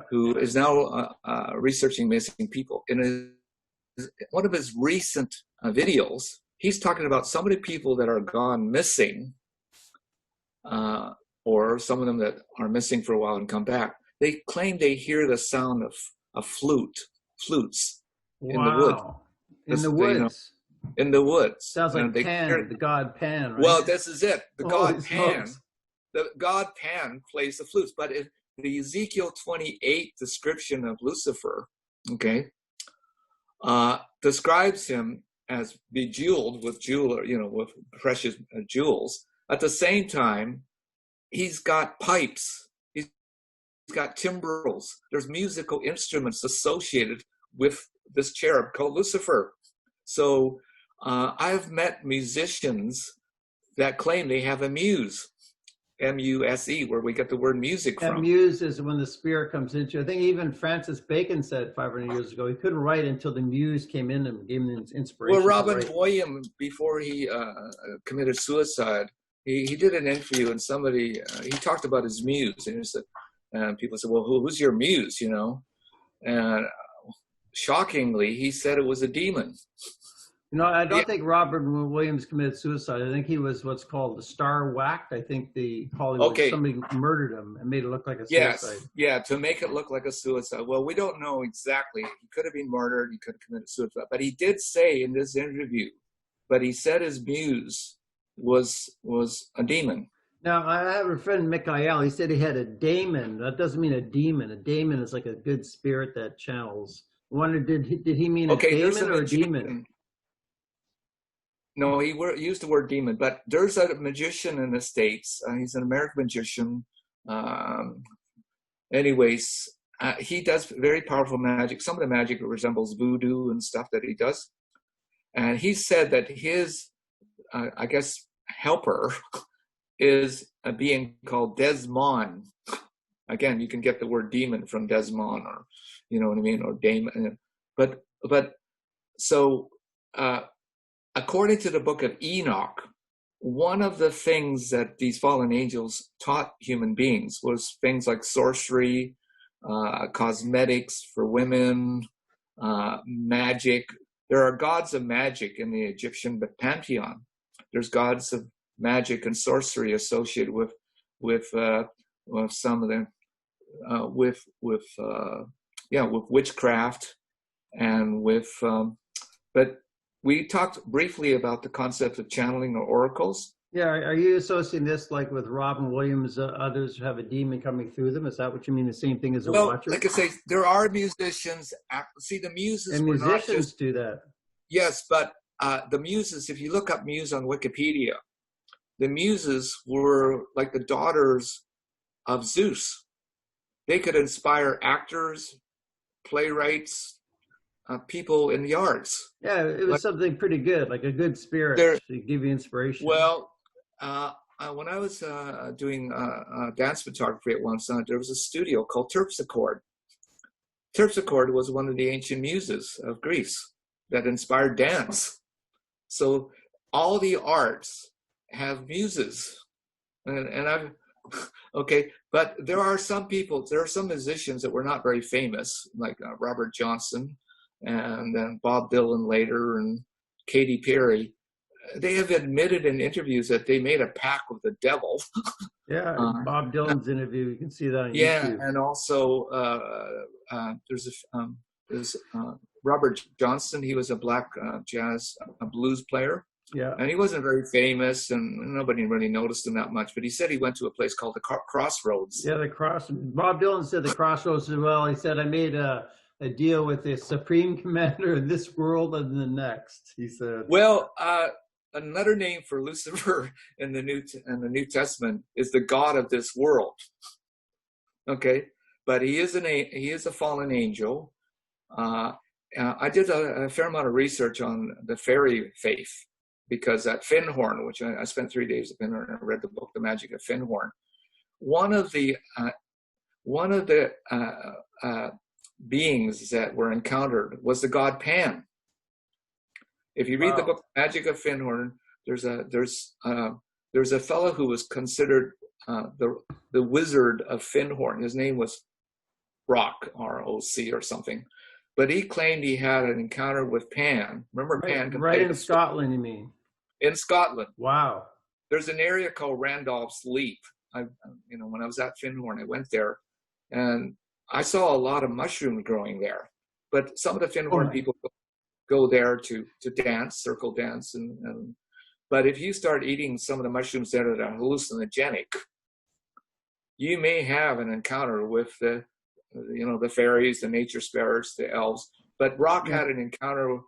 who is now researching missing people. In one of his recent videos, he's talking about some of the people that are gone missing, or some of them that are missing for a while and come back. They claim they hear the sound of flutes in the woods. In the woods. In the woods. Sounds like Pan, the god Pan, right? Well, this is it. The god Pan. Smokes. The god Pan plays the flutes. But the Ezekiel 28 description of Lucifer, okay, describes him as bejeweled with with precious jewels. At the same time, he's got pipes. He's got timbrels. There's musical instruments associated with this cherub called Lucifer. So I've met musicians that claim they have a muse, M-U-S-E, where we get the word music from. And muse is when the spirit comes into you. I think even Francis Bacon said 500 years ago, he couldn't write until the muse came in and gave him inspiration. Well, Robin Williams, before he committed suicide, he did an interview, and somebody, he talked about his muse, and he said, people said, well, who's your muse, And shockingly, he said it was a demon. I don't think Robert Williams committed suicide. I think he was what's called the star whacked. I think the Hollywood, somebody murdered him and made it look like a suicide. Yes, to make it look like a suicide. Well, we don't know exactly. He could have been murdered. He could have committed suicide. But he did say in this interview, he said his muse was a demon. Now, I have a friend, Mikhail. He said he had a daemon. That doesn't mean a demon. A daemon is like a good spirit that channels. I wonder, did he mean a daemon or a demon? No, he used the word demon, but there's a magician in the States. He's an American magician. He does very powerful magic. Some of the magic resembles voodoo and stuff that he does. And he said that his, helper is a being called Desmond. Again, you can get the word demon from Desmond, or, you know what I mean, or daemon. According to the book of Enoch, one of the things that these fallen angels taught human beings was things like sorcery, cosmetics for women, magic. There are gods of magic in the Egyptian pantheon. There's gods of magic and sorcery associated with some of them, with witchcraft and with, but we talked briefly about the concept of channeling or oracles. Yeah, are you associating this like with Robin Williams, others who have a demon coming through them? Is that what you mean, the same thing as a watcher? Like I say, there are musicians. See, the muses and musicians do that. Yes, but the muses, if you look up muse on Wikipedia, the muses were like the daughters of Zeus. They could inspire actors, playwrights, people in the arts. Yeah, it was something pretty good, like a good spirit to give you inspiration. Well, when I was doing dance photography at one time, there was a studio called Terpsichore. Terpsichore was one of the ancient muses of Greece that inspired dance. So all the arts have muses, and I've but there are some musicians that were not very famous, like Robert Johnson, and then Bob Dylan later, and Katy Perry. They have admitted in interviews that they made a pact with the devil. Yeah, Bob Dylan's interview, you can see that on YouTube. And also there's Robert Johnson. He was a black jazz blues player. Yeah. And he wasn't very famous, and nobody really noticed him that much. But he said he went to a place called the Crossroads. Yeah, Bob Dylan said the Crossroads as well. He said, I made a deal with the supreme commander in this world and the next, he said. Well, another name for Lucifer in the New Testament is the God of this world. Okay, but he is a fallen angel. I did a fair amount of research on the fairy faith, because at Findhorn, which I spent 3 days at Findhorn, and I read the book The Magic of Findhorn. One of the beings that were encountered was the god Pan. If you read the book Magic of Findhorn, there's a fellow who was considered the wizard of Findhorn. His name was Rock, R-O-C or something. But he claimed he had an encounter with Pan. Remember Pan? Right in Scotland, you mean? In Scotland. Wow. There's an area called Randolph's Leap. When I was at Findhorn, I went there, and I saw a lot of mushrooms growing there. But some of the Findhorn people go there to dance, circle dance, but if you start eating some of the mushrooms that are hallucinogenic, you may have an encounter with the fairies, the nature spirits, the elves. But Rock had an encounter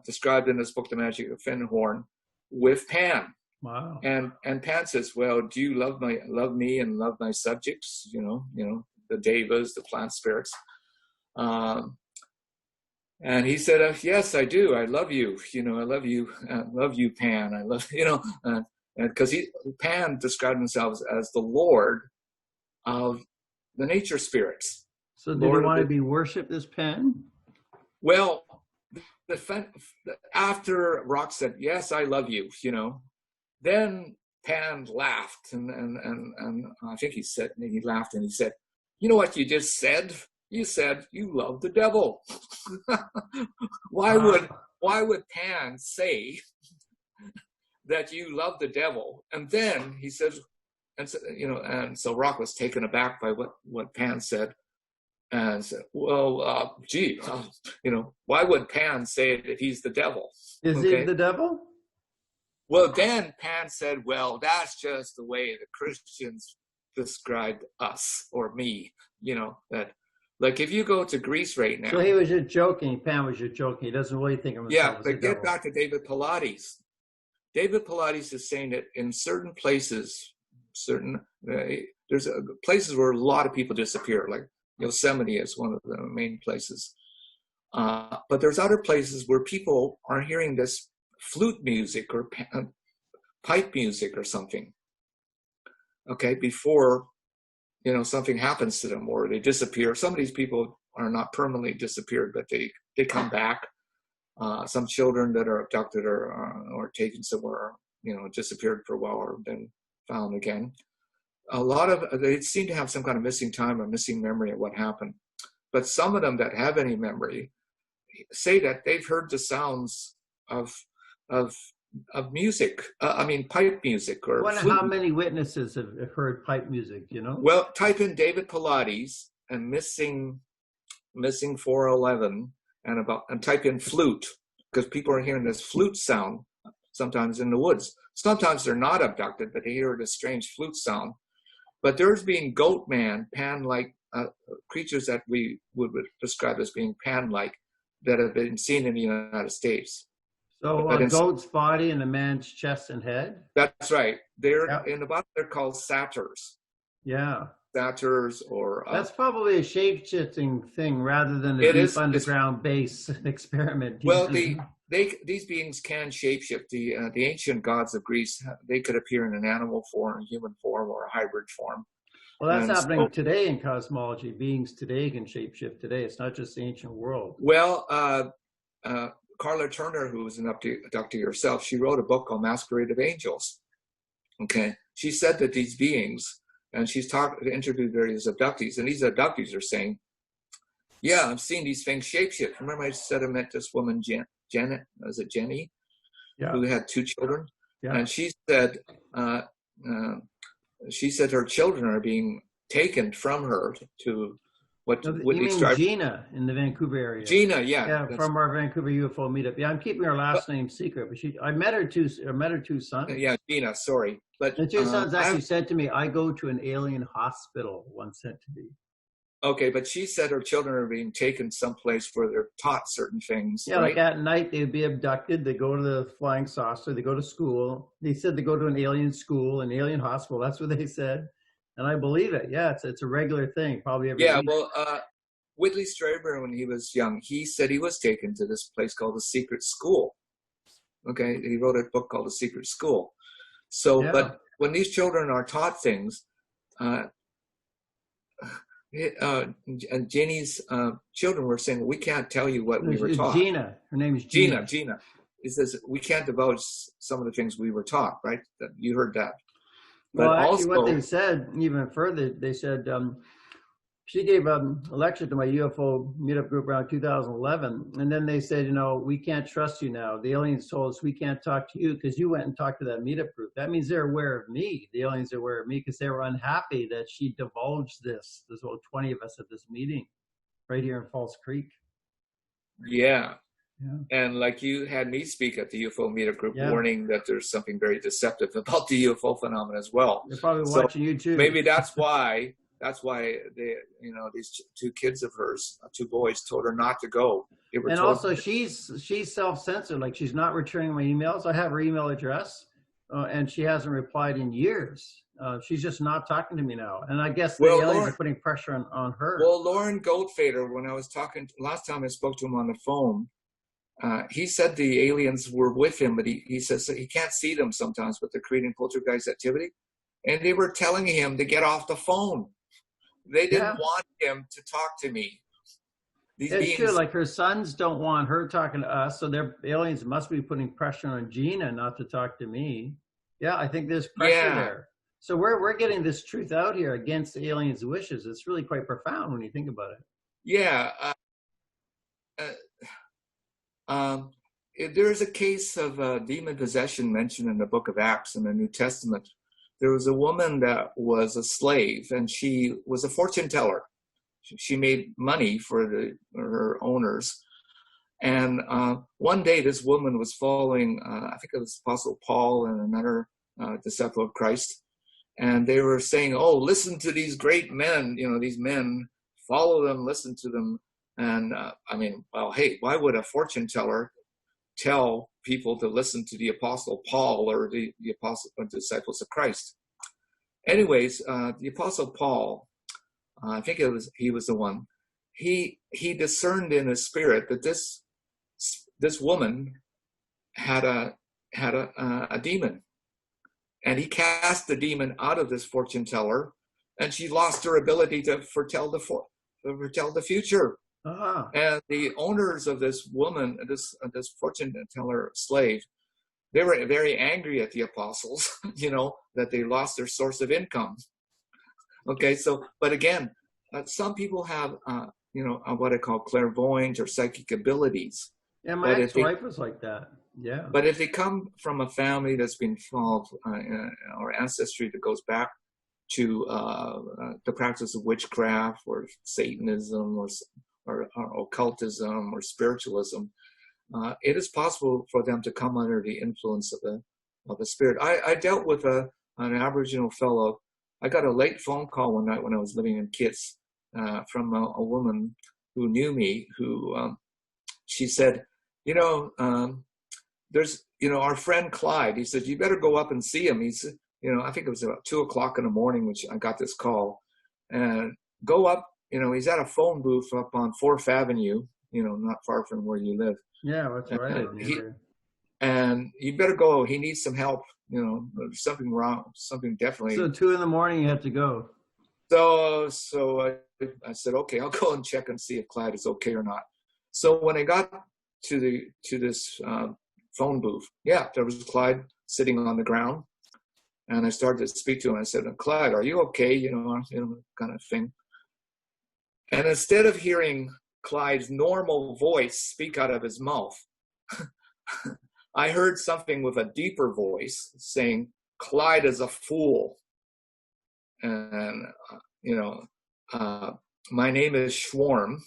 described in this book, The Magic of Findhorn, with Pan. Wow. And Pan says, well, do you love me and love my subjects? The devas, the plant spirits. And he said, yes, I do. I love you. I love you. I love you, Pan. I love, because Pan described himself as the Lord of the nature spirits. So did he want to be worshipped as Pan? Well, after Rock said, yes, I love you, then Pan laughed, and I think he laughed and he said, you know what you just said? You said you love the devil. Why would Pan say that you love the devil? And then he says, and so Rock was taken aback by what Pan said, and said, well, why would Pan say that he's the devil? Is he the devil? Well, then Pan said, well, that's just the way the Christians described us or me, that, like, if you go to Greece right now. So he was just joking. Pan was just joking. He doesn't really think of himself as but get devil. back to David Pilates. David Pilates is saying that in certain places, there's places where a lot of people disappear, like Yosemite is one of the main places. But there's other places where people are hearing this flute music or pipe music or something. Okay, before something happens to them or they disappear. Some of these people are not permanently disappeared, but they come back. Some children that are abducted or taken somewhere, disappeared for a while or been found again. They seem to have some kind of missing time or missing memory of what happened. But some of them that have any memory say that they've heard the sounds of music. Pipe music or. I wonder how many witnesses have heard pipe music. Well, type in David Pilates and missing 411 and type in flute, because people are hearing this flute sound sometimes in the woods. Sometimes they're not abducted, but they hear this strange flute sound. But there's been goat man, Pan-like creatures that we would describe as being Pan-like that have been seen in the United States. So a goat's body and a man's chest and head? That's right. They're in the bottom. They're called satyrs. Yeah. Satyrs or. That's probably a shape-shifting thing rather than a deep underground base experiment. Well, these beings can shapeshift. The ancient gods of Greece, they could appear in an animal form, human form, or a hybrid form. Well, that's happening today in cosmology. Beings today can shapeshift today. It's not just the ancient world. Well, Carla Turner, who was an abductee herself, she wrote a book called Masquerade of Angels. Okay, she said that these beings, and she's interviewed various abductees, and these abductees are saying, "Yeah, I'm seeing these things shapeshift." Remember, I said I met this woman, Janet, was it Jenny, who had 2 children, and she said her children are being taken from her to What No, you Whitley mean Strieber? Gina in the Vancouver area? Gina, yeah. Yeah, from our Vancouver UFO meetup. Yeah, I'm keeping her last name secret, but I met her two sons. Yeah, Gina. Sorry, but The two sons actually said to me, "I go to an alien hospital," one said to me. okay, but she said her children are being taken someplace where they're taught certain things. Yeah, right? like at night they'd be abducted. They go to the flying saucer. They go to school. They said they go to an alien school, an alien hospital. That's what they said, and I believe it. Yeah, it's a regular thing, probably every week. Well, Whitley Strieber, when he was young, he said he was taken to this place called the Secret School. Okay, he wrote a book called The Secret School. So, Yeah. but when these children are taught things, Jenny's children were saying, "We can't tell you what we were taught." Gina, her name is Gina. Gina. He says, "We can't divulge some of the things we were taught." Right? You heard that. Well, But actually, also, what they said even further, they said she gave a lecture to my UFO meetup group around 2011, and then they said, we can't trust you now. The aliens told us we can't talk to you because you went and talked to that meetup group. That means they're aware of me. The aliens are aware of me because they were unhappy that she divulged this. There's about 20 of us at this meeting right here in Falls Creek. yeah. Yeah. And like you had me speak at the UFO meetup group, Yeah. warning that there's something very deceptive about the UFO phenomenon as well. They're probably So watching you too. maybe that's why they, these two kids of hers, two boys, told her not to go. And also, she's self-censored. Like, she's not returning my emails. I have her email address, and she hasn't replied in years. She's just not talking to me now. And I guess the aliens are putting pressure on her. Well, Lauren Goldfader, when I was talking last time I spoke to him on the phone, he said the aliens were with him, but he says he can't see them sometimes, but they're creating poltergeist activity. And they were telling him to get off the phone. They didn't want him to talk to me. It's true. Like, her sons don't want her talking to us, so their aliens must be putting pressure on Gina not to talk to me. Yeah, I think there's pressure there. So we're getting this truth out here against the aliens' wishes. It's really quite profound when you think about it. Yeah. There's a case of demon possession mentioned in the book of Acts in the New Testament. There was a woman that was a slave, and she was a fortune teller. She made money for her owners. And one day, this woman was following, I think it was Apostle Paul and another disciple of Christ. And they were saying, "Oh, listen to these great men, these men, follow them, listen to them." And hey, why would a fortune teller tell people to listen to the Apostle Paul or the apostle or disciples of Christ? Anyways, the Apostle Paul, I think he was the one. He discerned in his spirit that this woman had a demon, and he cast the demon out of this fortune teller, and she lost her ability to foretell the future. Uh-huh. And the owners of this woman, this fortune teller slave, they were very angry at the apostles, that they lost their source of income. Okay, so, but again, some people have, what I call clairvoyant or psychic abilities. Yeah, my ex-wife was like that. Yeah. But if they come from a family that's been involved or ancestry that goes back to the practice of witchcraft or Satanism or occultism or spiritualism, it is possible for them to come under the influence of the spirit. I dealt with an Aboriginal fellow. I got a late phone call one night when I was living in Kits from a woman who knew me, who she said, there's, our friend Clyde. He said, you better go up and see him. He said, I think it was about 2:00 in the morning, which I got this call, and go up. He's at a phone booth up on 4th Avenue, not far from where you live. Yeah, that's right. And you better go. He needs some help. There's something wrong. Something definitely. So 2 a.m. you have to go. So I said, okay, I'll go and check and see if Clyde is okay or not. So when I got to this phone booth, there was Clyde sitting on the ground, and I started to speak to him. I said, Clyde, are you okay? Kind of thing. And instead of hearing Clyde's normal voice speak out of his mouth, I heard something with a deeper voice saying, Clyde is a fool. And, my name is Schwarm,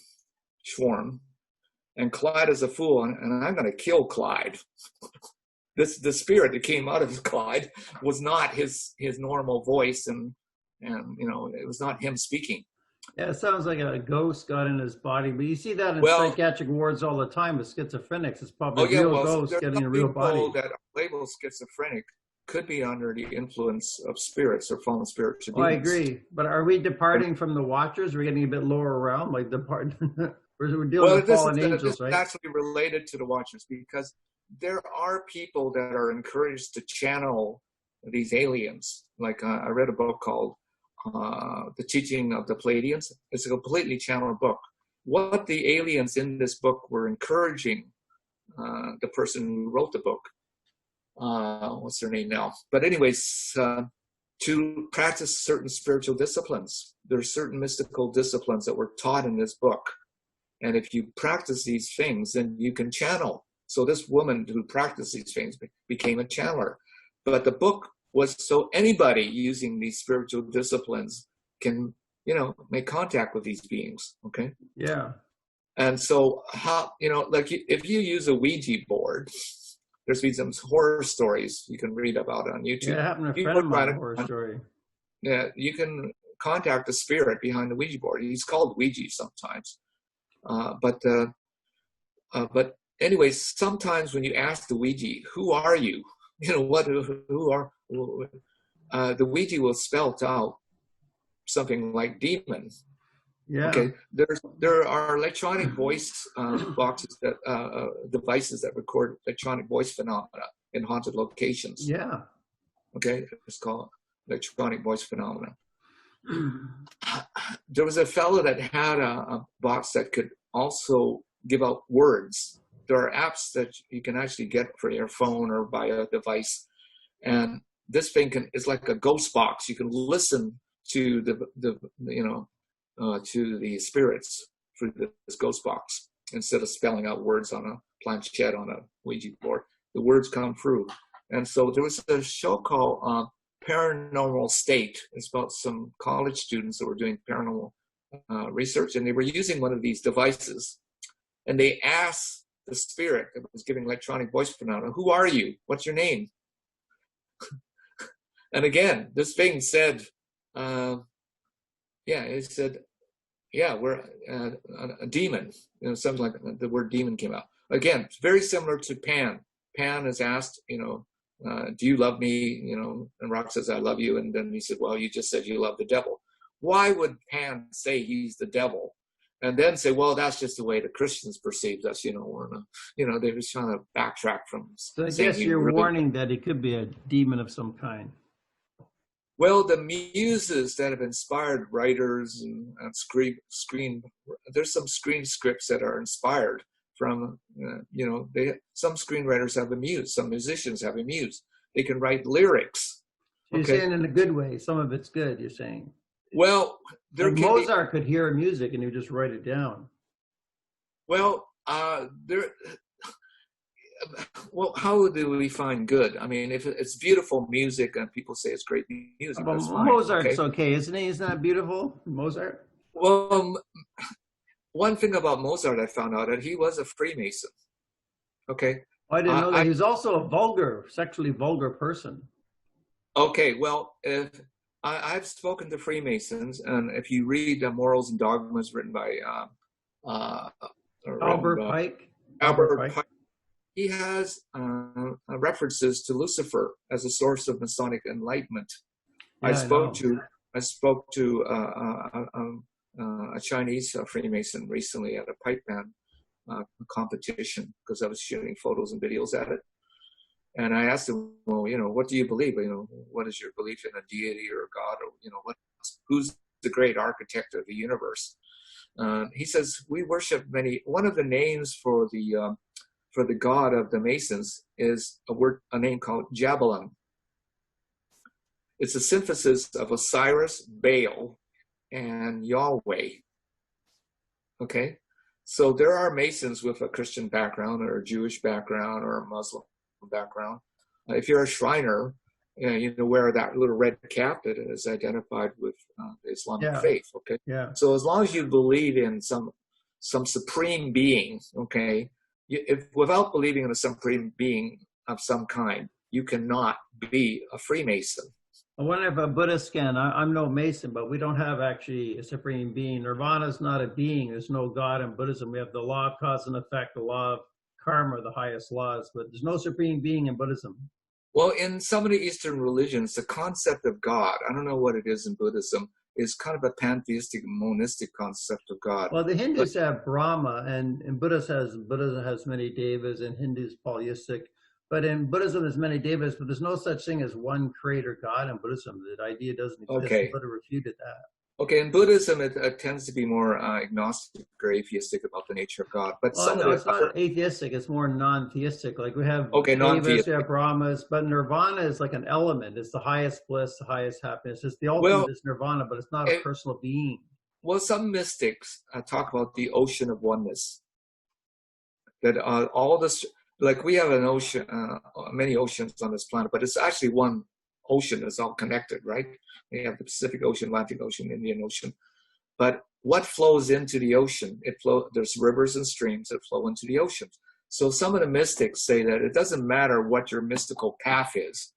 and Clyde is a fool, and I'm going to kill Clyde. The spirit that came out of Clyde was not his normal voice, and it was not him speaking. Yeah, it sounds like a ghost got in his body, but you see that in Well, psychiatric wards all the time with schizophrenics. It's probably yeah, real well, ghosts there's getting some a real body. people that are labeled schizophrenic could be under the influence of spirits or fallen spirits. Oh, I agree. But are we departing from the Watchers? We're getting a bit lower realm, like we're dealing with fallen angels, this right? is actually related to the Watchers, because there are people that are encouraged to channel these aliens. Like I read a book called The Teaching of the Pleiadians. It's a completely channeled book. What the aliens in this book were encouraging the person who wrote the book, what's their name now? But anyways, to practice certain spiritual disciplines. There are certain mystical disciplines that were taught in this book. And if you practice these things, then you can channel. So this woman who practiced these things became a channeler. But the book was so anybody using these spiritual disciplines can, make contact with these beings, okay? Yeah. And so how, like if you use a Ouija board, there's been some horror stories you can read about on YouTube. Yeah, it happened to a friend of mine, a horror story. Yeah, you can contact the spirit behind the Ouija board. He's called Ouija sometimes. But anyways, sometimes when you ask the Ouija, who are you? The Ouija will spell out something like demon. Yeah. Okay. There are electronic voice boxes devices that record electronic voice phenomena in haunted locations. Yeah. Okay. It's called electronic voice phenomena. There was a fellow that had a box that could also give out words. There are apps that you can actually get for your phone or by a device, and this thing is like a ghost box. You can listen to to the spirits through this ghost box instead of spelling out words on a planchette on a Ouija board. The words come through, and so there was a show called Paranormal State. It's about some college students that were doing paranormal research, and they were using one of these devices, and they asked the spirit that was giving electronic voice phenomena, who are you? What's your name? And again, this thing said, it said, we're a demon. Something like the word demon came out. Again, it's very similar to Pan. Pan is asked, do you love me? And Rock says, I love you. And then he said, well, you just said you love the devil. Why would Pan say he's the devil? And then say, well, that's just the way the Christians perceive us, they were trying to backtrack from. So I guess you're warning that it could be a demon of some kind. Well, the muses that have inspired writers and there's some screen scripts that are inspired from, some screenwriters have a muse, some musicians have a muse. They can write lyrics. You're saying in a good way, some of it's good, you're saying. Well, Mozart could hear music and he would just write it down. Well, how do we find good? I mean, if it's beautiful music and people say it's great music, that's fine. Mozart's okay, isn't he? Isn't that beautiful, Mozart? Well, one thing about Mozart I found out that he was a Freemason. Okay. I didn't know that. He was also a sexually vulgar person. Okay, well, I've spoken to Freemasons, and if you read Morals and Dogmas written by Albert Pike, he has references to Lucifer as a source of Masonic enlightenment. Yeah, I spoke to a Chinese Freemason recently at a pipe band competition because I was shooting photos and videos at it. And I asked him, well, what do you believe? What is your belief in a deity or a God? Or, who's the great architect of the universe? He says, we worship one of the names for the God of the Masons is a name called Jabalon. It's a synthesis of Osiris, Baal, and Yahweh. Okay? So there are Masons with a Christian background or a Jewish background or a Muslim background. If you're a Shriner, wear that little red cap that is identified with the Islamic Yeah. faith. Okay, Yeah. so as long as you believe in some supreme being, okay, if without believing in a supreme being of some kind, you cannot be a Freemason. I wonder if a Buddhist can. I'm no Mason, but we don't have actually a supreme being. Nirvana is not a being. There's no God in Buddhism. We have the law of cause and effect, the law of karma, the highest laws, but there's no supreme being in Buddhism. Well, in some of the Eastern religions, the concept of God, I don't know what it is in Buddhism, is kind of a pantheistic, monistic concept of God. Well, the Hindus have Brahma, and Buddhism has many devas, and Hindus polytheistic. But in Buddhism, there's many devas, but there's no such thing as one creator God in Buddhism. That idea doesn't exist. Okay. Buddha refuted that. Okay, in Buddhism, it tends to be more agnostic or atheistic about the nature of God. But Well, no, it's not atheistic. It's more non-theistic. Like we have devas, we have Brahmas, but Nirvana is like an element. It's the highest bliss, the highest happiness. It's the ultimate is Nirvana, but it's not a personal being. Well, some mystics talk about the ocean of oneness. That all this, like we have an ocean, many oceans on this planet, but it's actually one ocean that's all connected, right? We have the Pacific Ocean, Atlantic Ocean, Indian Ocean. But what flows into the ocean? There's rivers and streams that flow into the ocean. So some of the mystics say that it doesn't matter what your mystical path is.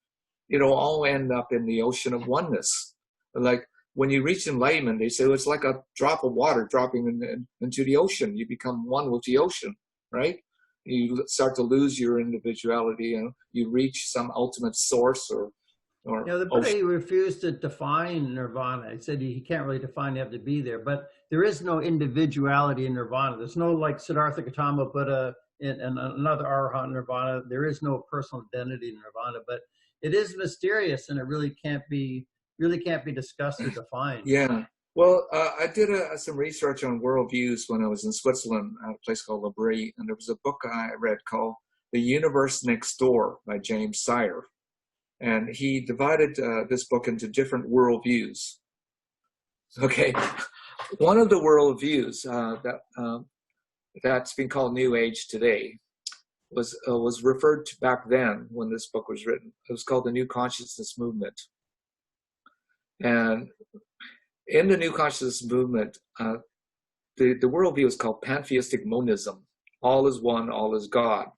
It'll all end up in the ocean of oneness. Like when you reach enlightenment, they say it's like a drop of water dropping into the ocean. You become one with the ocean, right? You start to lose your individuality and you reach some ultimate source or the Buddha refused to define Nirvana. He said he can't really define, you have to be there. But there is no individuality in Nirvana. There's no like Siddhartha Gautama Buddha and another Arhat Nirvana. There is no personal identity in Nirvana. But it is mysterious, and it really can't be discussed or defined. Yeah. Well, I did some research on worldviews when I was in Switzerland at a place called Le Brie, and there was a book I read called The Universe Next Door by James Sire. And he divided this book into different worldviews. Okay, one of the worldviews that's been called New Age today was referred to back then when this book was written. It was called the New Consciousness Movement. And in the New Consciousness Movement, the worldview is called pantheistic monism. All is one, all is God.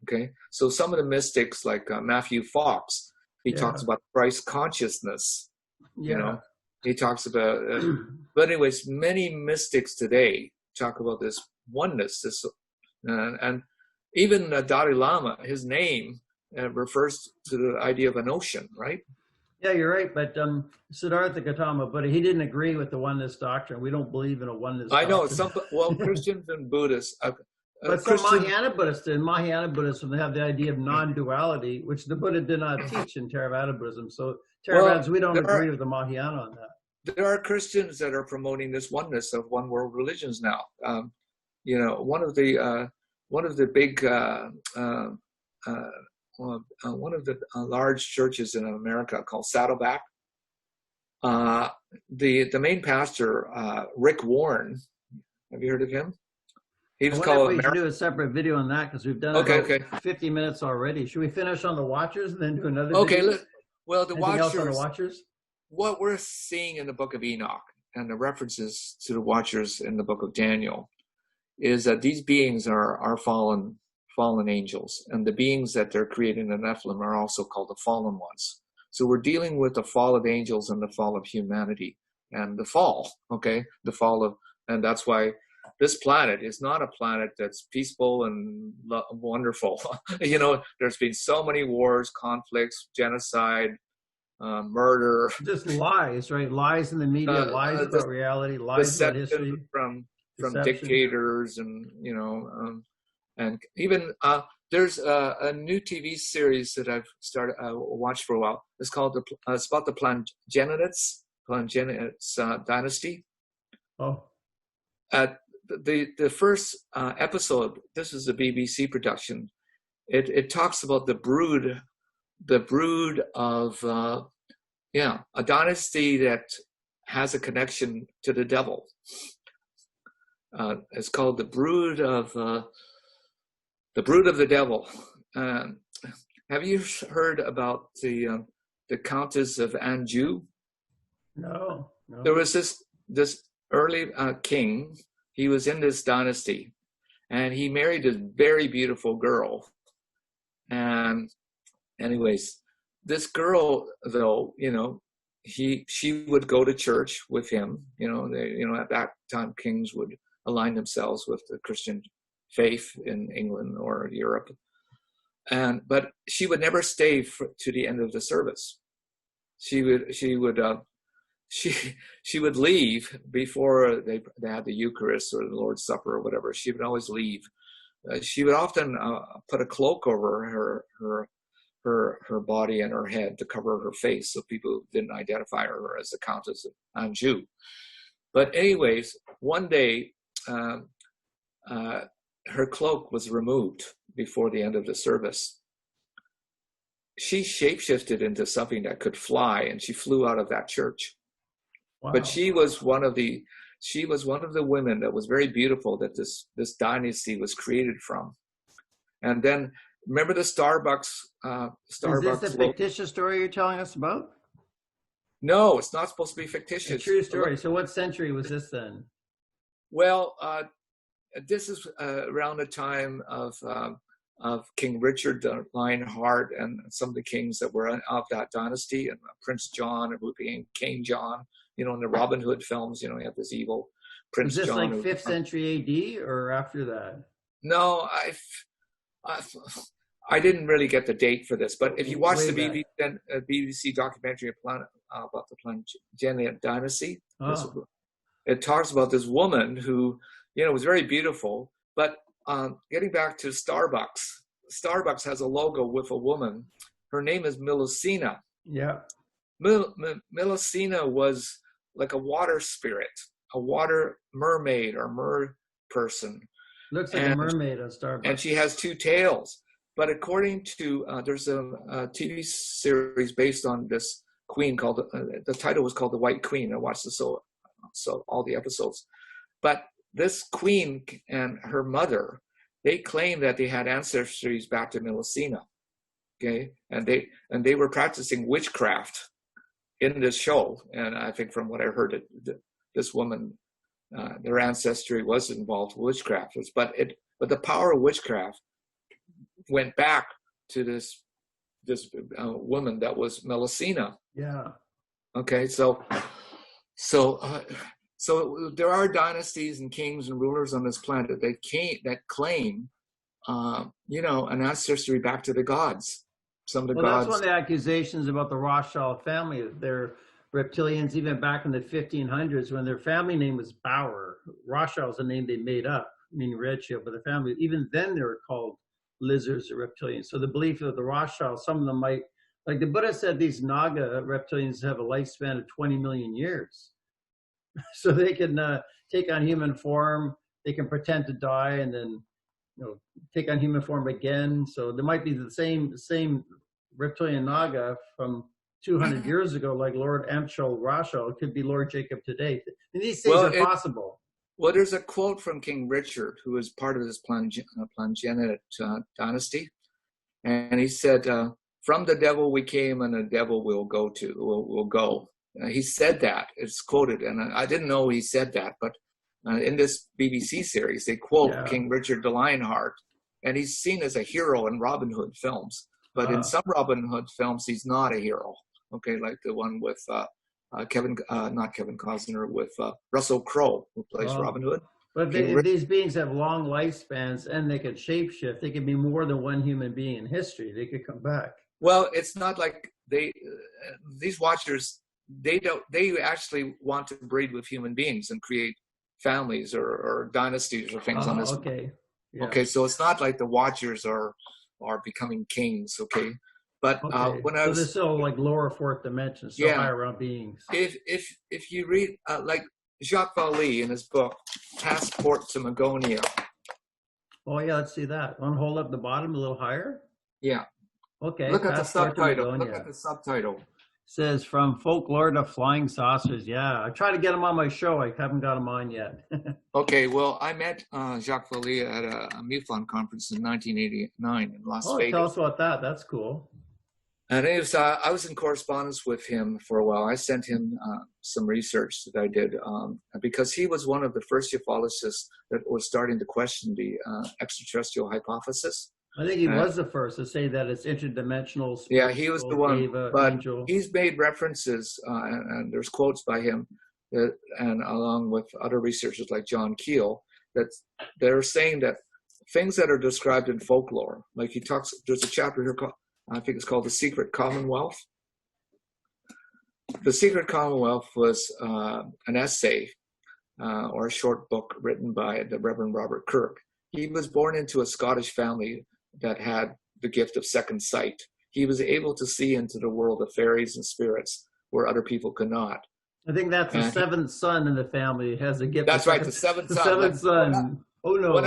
Okay, so some of the mystics like Matthew Fox, he talks about Christ consciousness. You know, he talks about. But anyways, many mystics today talk about this oneness. This, and even Dalai Lama, his name refers to the idea of an ocean, right? Yeah, you're right. But Siddhartha Gautama Buddha, he didn't agree with the oneness doctrine. We don't believe in a oneness doctrine. I know. Christians and Buddhists. But some Mahayana Buddhists did. Mahayana Buddhism, they have the idea of non-duality, which the Buddha did not teach in Theravada Buddhism. So Theravadans, we don't agree with the Mahayana on that. There are Christians that are promoting this oneness of one world religions now. One of the big one of the large churches in America called Saddleback. The main pastor, Rick Warren, have you heard of him? He was called. We should do a separate video on that because we've done about 50 minutes already. Should we finish on the Watchers and then do another? Video? Well, the Watchers. Else on the Watchers. What we're seeing in the Book of Enoch and the references to the Watchers in the Book of Daniel is that these beings are fallen angels, and the beings that they're creating in the Nephilim are also called the fallen ones. So we're dealing with the fall of angels and the fall of humanity and the fall. Okay, and that's why. This planet is not a planet that's peaceful and wonderful. There's been so many wars, conflicts, genocide, murder. Just lies, right? Lies in the media, lies about reality, lies about history. From dictators and, and even there's a new TV series that I've watched for a while. It's called it's about the Plangenids dynasty. Oh. The first episode, this is a BBC production. It talks about the brood of a dynasty that has a connection to the devil. It's called the brood of the devil. Have you heard about the the Countess of Anjou? No, no. There was this early king. He was in this dynasty, and he married a very beautiful girl. And anyways, this girl, though, she would go to church with him. At that time, kings would align themselves with the Christian faith in England or Europe. But she would never stay to the end of the service. She would leave before they had the Eucharist or the Lord's Supper or whatever. She would always leave. She would often put a cloak over her body and her head to cover her face, so people didn't identify her as the Countess of Anjou. But anyways, one day her cloak was removed before the end of the service. She shapeshifted into something that could fly, and she flew out of that church. Wow. But she was one of the women that was very beautiful that this dynasty was created from. And then remember the Starbucks. Is this the fictitious story you're telling us about? No, it's not supposed to be fictitious. A true story. So what century was this then? Well, this is around the time of King Richard the Lionheart and some of the kings that were of that dynasty, and Prince John, who became King John. In the Robin Hood films, you have this evil Prince John. Is this like 5th century AD or after that? No, I didn't really get the date for this, but if you watch the BBC documentary about the Plantagenet dynasty, it talks about this woman who, was very beautiful. But getting back to Starbucks, Starbucks has a logo with a woman. Her name is Melusina. Yeah. Melusina was like a water spirit, a water mermaid or mer person. Looks like a mermaid on Starbucks. And she has 2 tails. But according to, there's a TV series based on this queen called, the title was called The White Queen. I watched so all the episodes. But this queen and her mother, they claim that they had ancestries back to Melusina. Okay, and they were practicing witchcraft in this show, and I think from what I heard, this woman, their ancestry was involved with witchcraft. But the power of witchcraft went back to this woman that was Melusina. Yeah. Okay, so there are dynasties and kings and rulers on this planet that claim, an ancestry back to the gods. Some of the gods. That's one of the accusations about the Rothschild family. They're reptilians even back in the 1500s when their family name was Bauer. Rothschild's a name they made up, meaning red shield, but the family, even then they were called lizards or reptilians. So the belief of the Rothschilds, some of them might, like the Buddha said, these Naga reptilians have a lifespan of 20 million years. So they can take on human form, they can pretend to die and then take on human form again. So there might be the same reptilian Naga from 200 years ago, like Lord Amschel Rothschild. It could be Lord Jacob today. And these things are possible. Well, there's a quote from King Richard, who is part of this Plantagenet dynasty. And he said, from the devil we came and the devil will go. He said that. It's quoted. And I didn't know he said that, but in this BBC series, they quote King Richard the Lionheart, and he's seen as a hero in Robin Hood films. But in some Robin Hood films, he's not a hero. Okay, like the one with not Kevin Costner, with Russell Crowe, who plays Robin Hood. But these beings have long lifespans, and they could shapeshift. They could be more than one human being in history. They could come back. Well, it's not like these watchers. They actually want to breed with human beings and create families or dynasties or things on this. Okay. Yeah. Okay, so it's not like the watchers are becoming kings. Okay, but when I was, they're still like lower fourth dimensions, so higher realm beings. If you read like Jacques Vallée in his book Passport to Magonia. Oh yeah, let's see that. Want to hold up the bottom a little higher? Yeah. Okay. Look at the subtitle. Look at the subtitle. Says from folklore to flying saucers. Yeah, I try to get him on my show. I haven't got him on yet. Okay, well, I met Jacques Vallée at a MUFON conference in 1989 in Las Vegas. Tell us about that. That's cool. And anyways, I was in correspondence with him for a while. I sent him some research that I did because he was one of the first ufologists that was starting to question the extraterrestrial hypothesis. I think he was the first to say that it's interdimensional. Yeah, he was the one. Eva, but angel. He's made references, and there's quotes by him, and along with other researchers like John Keel, that they're saying that things that are described in folklore, like he talks, there's a chapter here called, I think it's called The Secret Commonwealth. The Secret Commonwealth was an essay or a short book written by the Reverend Robert Kirk. He was born into a Scottish family that had the gift of second sight. He was able to see into the world of fairies and spirits where other people could not. I think that's the seventh son in the family has a gift. That's right, the seventh son. Seventh son. Oh no!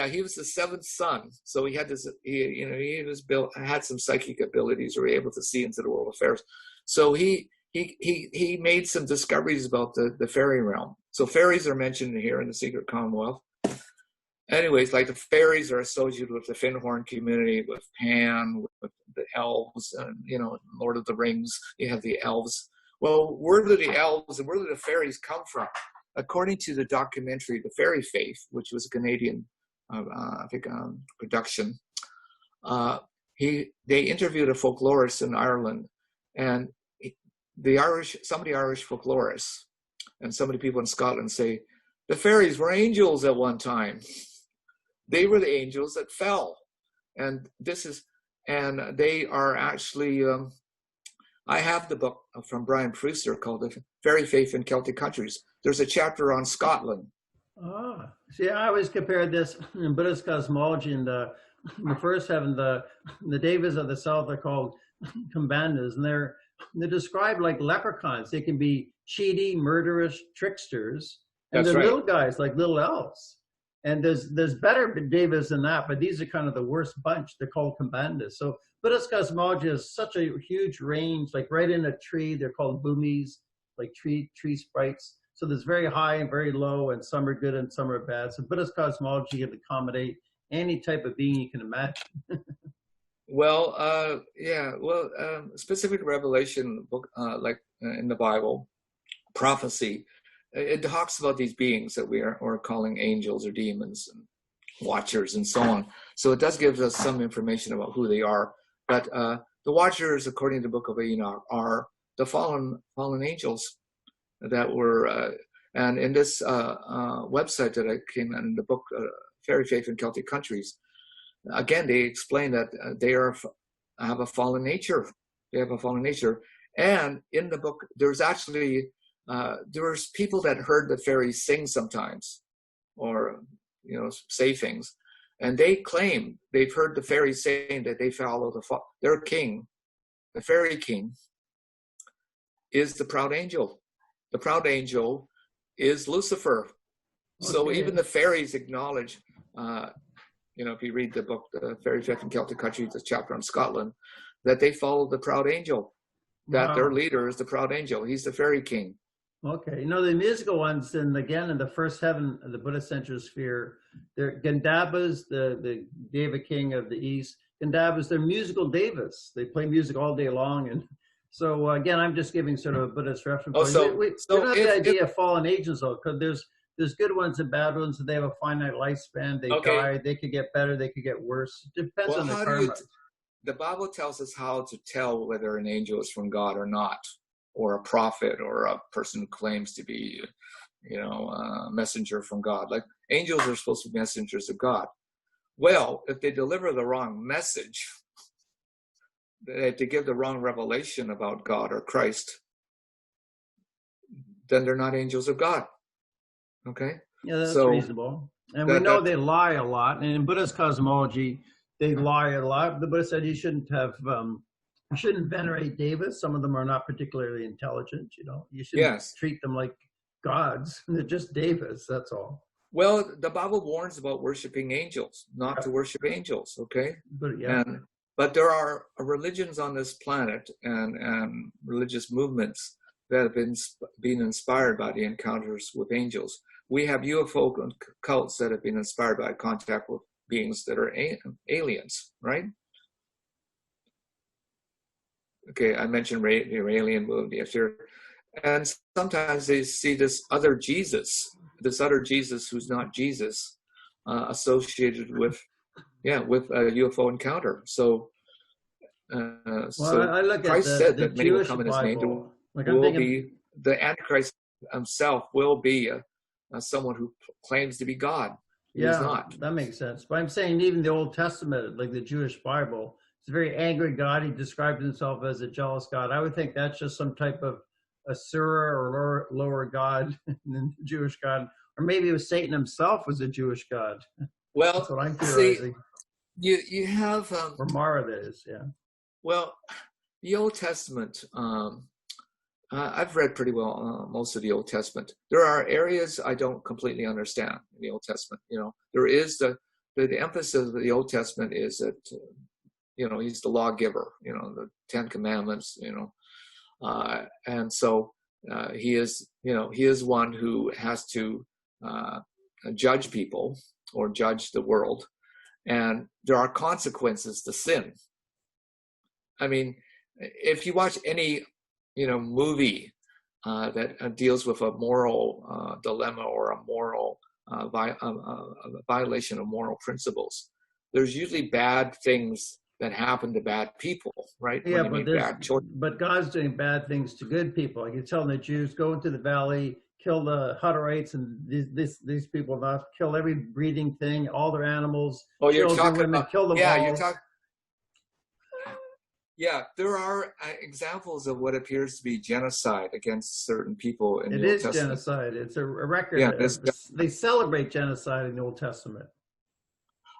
He was the seventh son, so he had this. He was built, had some psychic abilities, or able to see into the world of fairies. So he made some discoveries about the fairy realm. So fairies are mentioned here in the Secret Commonwealth. Anyways, like the fairies are associated with the Finhorn community, with Pan, with the elves, and Lord of the Rings. You have the elves. Well, where do the elves and where do the fairies come from? According to the documentary "The Fairy Faith," which was a Canadian, production, they interviewed a folklorist in Ireland, and some of the Irish folklorists and some of the people in Scotland say the fairies were angels at one time. They were the angels that fell, and they are actually. I have the book from Brian Preuster called "The Fairy Faith in Celtic Countries." There's a chapter on Scotland. Ah, see, I always compared this in Buddhist cosmology and the first heaven, the devas of the south are called kambandas, and they're described like leprechauns. They can be cheaty, murderous tricksters, and they're little guys like little elves. And there's better devas than that, but these are kind of the worst bunch. They're called kambandas. So Buddhist cosmology has such a huge range, like right in a tree, they're called bhumis, like tree sprites. So there's very high and very low, and some are good and some are bad. So Buddhist cosmology can accommodate any type of being you can imagine. Specific revelation book, like in the Bible, prophecy, it talks about these beings that we're calling angels or demons and watchers and so on. So it does give us some information about who they are. But the watchers, according to the Book of Enoch, are the fallen angels that were, and in this website that I came in the book, Fairy Faith in Celtic Countries, again, they explain that they have a fallen nature. They have a fallen nature. And in the book, there's actually, there's people that heard the fairies sing sometimes, or, say things. And they claim they've heard the fairies saying that they follow their king, the fairy king, is the proud angel. The proud angel is Lucifer. Okay. So even the fairies acknowledge, if you read the book, The Fairy Faith in Celtic Countries, the chapter on Scotland, that they follow the proud angel, that their leader is the proud angel. He's the fairy king. Okay. The musical ones, and again, in the first heaven of the Buddhist central sphere, they're Gandhabas, the Deva king of the East. Gandhabas, they're musical devas. They play music all day long. And so, again, I'm just giving sort of a Buddhist reference. We don't have the idea of fallen angels, though, because there's good ones and bad ones, and they have a finite lifespan. They die. They could get better. They could get worse. It depends on the karma. The Bible tells us how to tell whether an angel is from God or not, or a prophet, or a person who claims to be, a messenger from God. Like angels are supposed to be messengers of God. Well, if they deliver the wrong message, if they give the wrong revelation about God or Christ, then they're not angels of God. Okay? Yeah, that's reasonable. And we know they lie a lot. And in Buddhist cosmology, they lie a lot. The Buddha said you shouldn't venerate devas. Some of them are not particularly intelligent. You shouldn't treat them like gods. They're just devas. That's all. Well, the Bible warns about worshiping angels, not to worship angels. Okay, but there are religions on this planet and religious movements that have been inspired by the encounters with angels. We have UFO cults that have been inspired by contact with beings that are aliens, right? Okay, I mentioned your alien movie. And sometimes they see this other Jesus who's not Jesus, associated with a UFO encounter. So Well, I look at Christ said the that many will Jewish come in his name. There Bible. Like I'm will thinking, be the Antichrist himself will be someone who claims to be God. He is yeah, not. that makes sense. But I'm saying even the Old Testament, like the Jewish Bible, it's a very angry God. He described himself as a jealous God. I would think that's just some type of Asura or lower God than the Jewish God. Or maybe it was Satan himself was a Jewish God. That's Well, what I'm see, theorizing. you have Or Mara, that is, yeah. well, the Old Testament. I've read pretty well most of the Old Testament. There are areas I don't completely understand in the Old Testament. There is the emphasis of the Old Testament is that he's the lawgiver. The Ten Commandments. And so he is one who has to judge people or judge the world, and there are consequences to sin. I mean, if you watch any movie that deals with a moral dilemma or a moral violation of moral principles, there's usually bad things that happen to bad people, right? Yeah, When you make bad choices. but God's doing bad things to good people. Like he's telling the Jews, go into the valley, kill the Hutterites and these people, not kill every breathing thing, all their animals, Oh, you're children, talking women, about, kill them yeah, all. you're talking. Yeah, there are examples of what appears to be genocide against certain people in It the Old is Testament. genocide. It's a record. Yeah, They celebrate genocide in the Old Testament.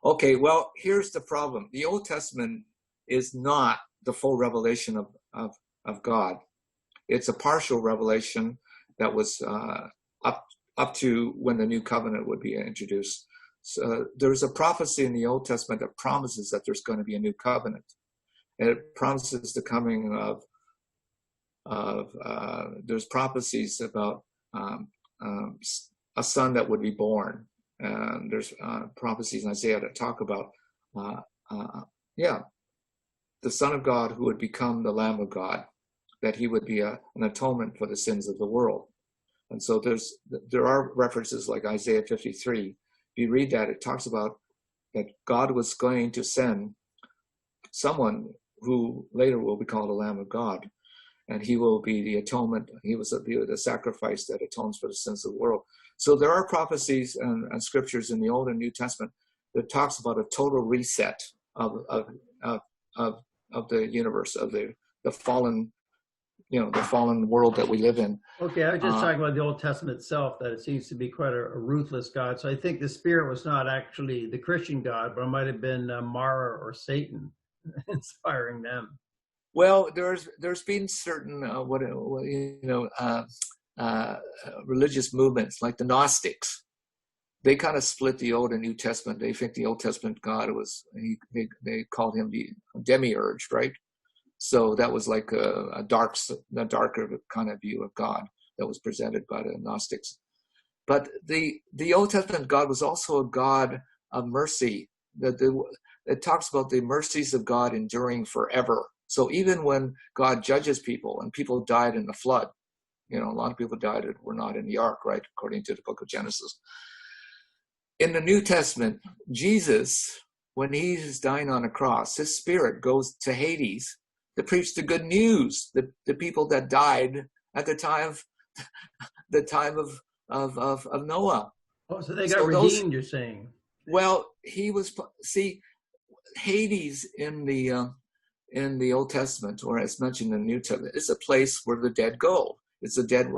okay. Well, here's the problem: the Old Testament is not the full revelation of God. It's a partial revelation that was up to when the New Covenant would be introduced. So there's a prophecy in the Old Testament that promises that there's going to be a new covenant. And it promises the coming there's prophecies about a son that would be born. And there's prophecies in Isaiah that talk about, the Son of God who would become the Lamb of God, that he would be an atonement for the sins of the world. And so there are references like Isaiah 53. If you read that, it talks about that God was going to send someone who later will be called the Lamb of God, and he will be the atonement. He was the sacrifice that atones for the sins of the world. So there are prophecies and scriptures in the Old and New Testament that talks about a total reset of the universe, of the fallen, the fallen world that we live in. Okay, I was just talking about the Old Testament itself, that it seems to be quite a ruthless God. So I think the spirit was not actually the Christian God, but it might have been Mara or Satan inspiring them. Well, there's been certain religious movements like the Gnostics. They kind of split the Old and New Testament. They think the Old Testament God was they called him the demiurge, right? So that was like a darker kind of view of God that was presented by the Gnostics. But the Old Testament God was also a God of mercy. It talks about the mercies of God enduring forever. So even when God judges people and people died in the flood, a lot of people died that were not in the ark, right? According to the book of Genesis. In the New Testament, Jesus, when he's dying on a cross, his spirit goes to Hades to preach the good news. The people that died at the time of Noah. Oh, so they got redeemed, you're saying? Well, Hades in the Old Testament, or as mentioned in the New Testament, is a place where the dead go. It's a dead,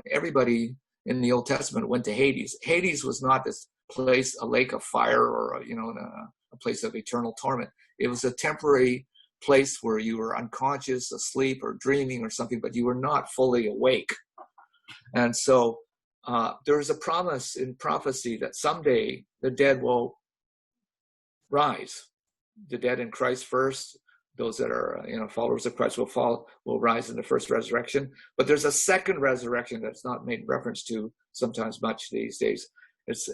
everybody in the Old Testament went to Hades. Hades was not this place, a lake of fire, or a place of eternal torment. It was a temporary place where you were unconscious, asleep, or dreaming or something, but you were not fully awake. And so there is a promise in prophecy that someday the dead will rise. The dead in Christ first. Those that are followers of Christ will rise in the first resurrection. But there's a second resurrection that's not made reference to sometimes much these days. It's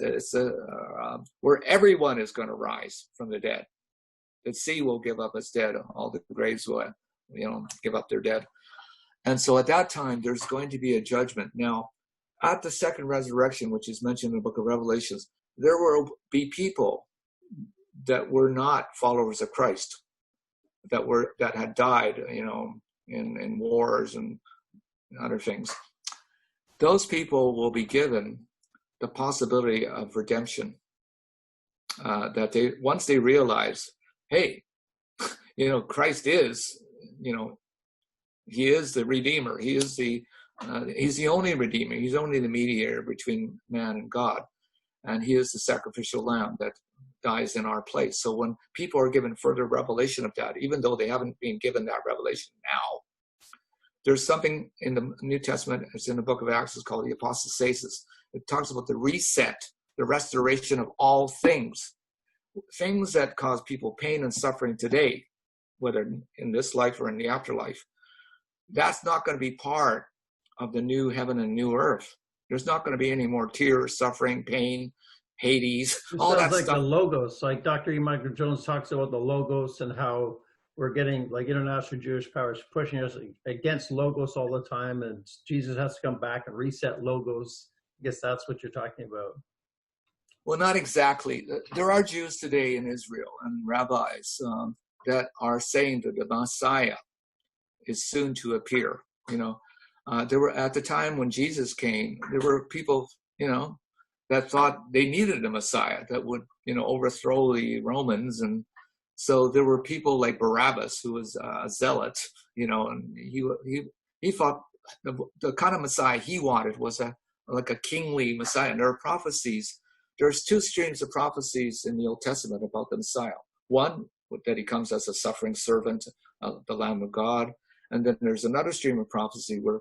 where everyone is going to rise from the dead. The sea will give up its dead. All the graves will give up their dead. And so at that time, there's going to be a judgment. Now, at the second resurrection, which is mentioned in the book of Revelations, there will be people that were not followers of Christ, that had died, in wars and other things. Those people will be given the possibility of redemption. That once they realize, hey, Christ is, he is the Redeemer. He's the only Redeemer. He's only the mediator between man and God. And he is the sacrificial lamb that dies in our place. So when people are given further revelation of that, even though they haven't been given that revelation now, there's something in the New Testament, it's in the book of Acts, it's called the apostasis. It talks about the reset, the restoration of all things. Things that cause people pain and suffering today, whether in this life or in the afterlife. That's not going to be part of the new heaven and new earth. There's not going to be any more tears, suffering, pain, Hades, all that like stuff. The logos, like Dr. E. Michael Jones talks about the logos and how we're getting, like, international Jewish powers pushing us against logos all the time, and Jesus has to come back and reset logos. I guess that's what you're talking about. Well, not exactly. There are Jews today in Israel and rabbis that are saying that the Messiah is soon to appear. There were, at the time when Jesus came, there were people, that thought they needed a Messiah that would, overthrow the Romans. And so there were people like Barabbas, who was a zealot, and he thought the kind of Messiah he wanted was like a kingly Messiah. And there are prophecies. There's two streams of prophecies in the Old Testament about the Messiah. One, that he comes as a suffering servant of the Lamb of God. And then there's another stream of prophecy where,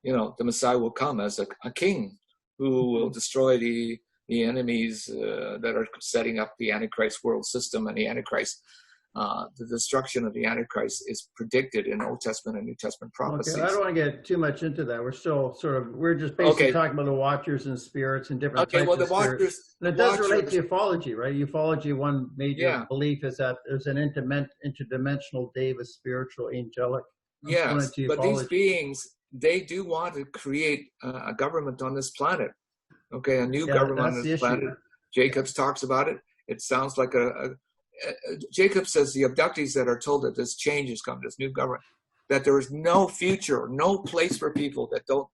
the Messiah will come as a king who will destroy the enemies that are setting up the Antichrist world system and the Antichrist. The destruction of the Antichrist is predicted in Old Testament and New Testament prophecies. Okay, I don't want to get too much into that. We're just basically talking about the watchers and spirits and different types of spirits. And it does relate to ufology, right? Ufology, one major belief is that there's an interdimensional Davis, spiritual, angelic. Yes, but these beings, they do want to create a government on this planet. Okay, a new government on this planet. Jacobs talks about it. It sounds like Jacob says the abductees that are told that this change is coming, this new government, that there is no future, no place for people that don't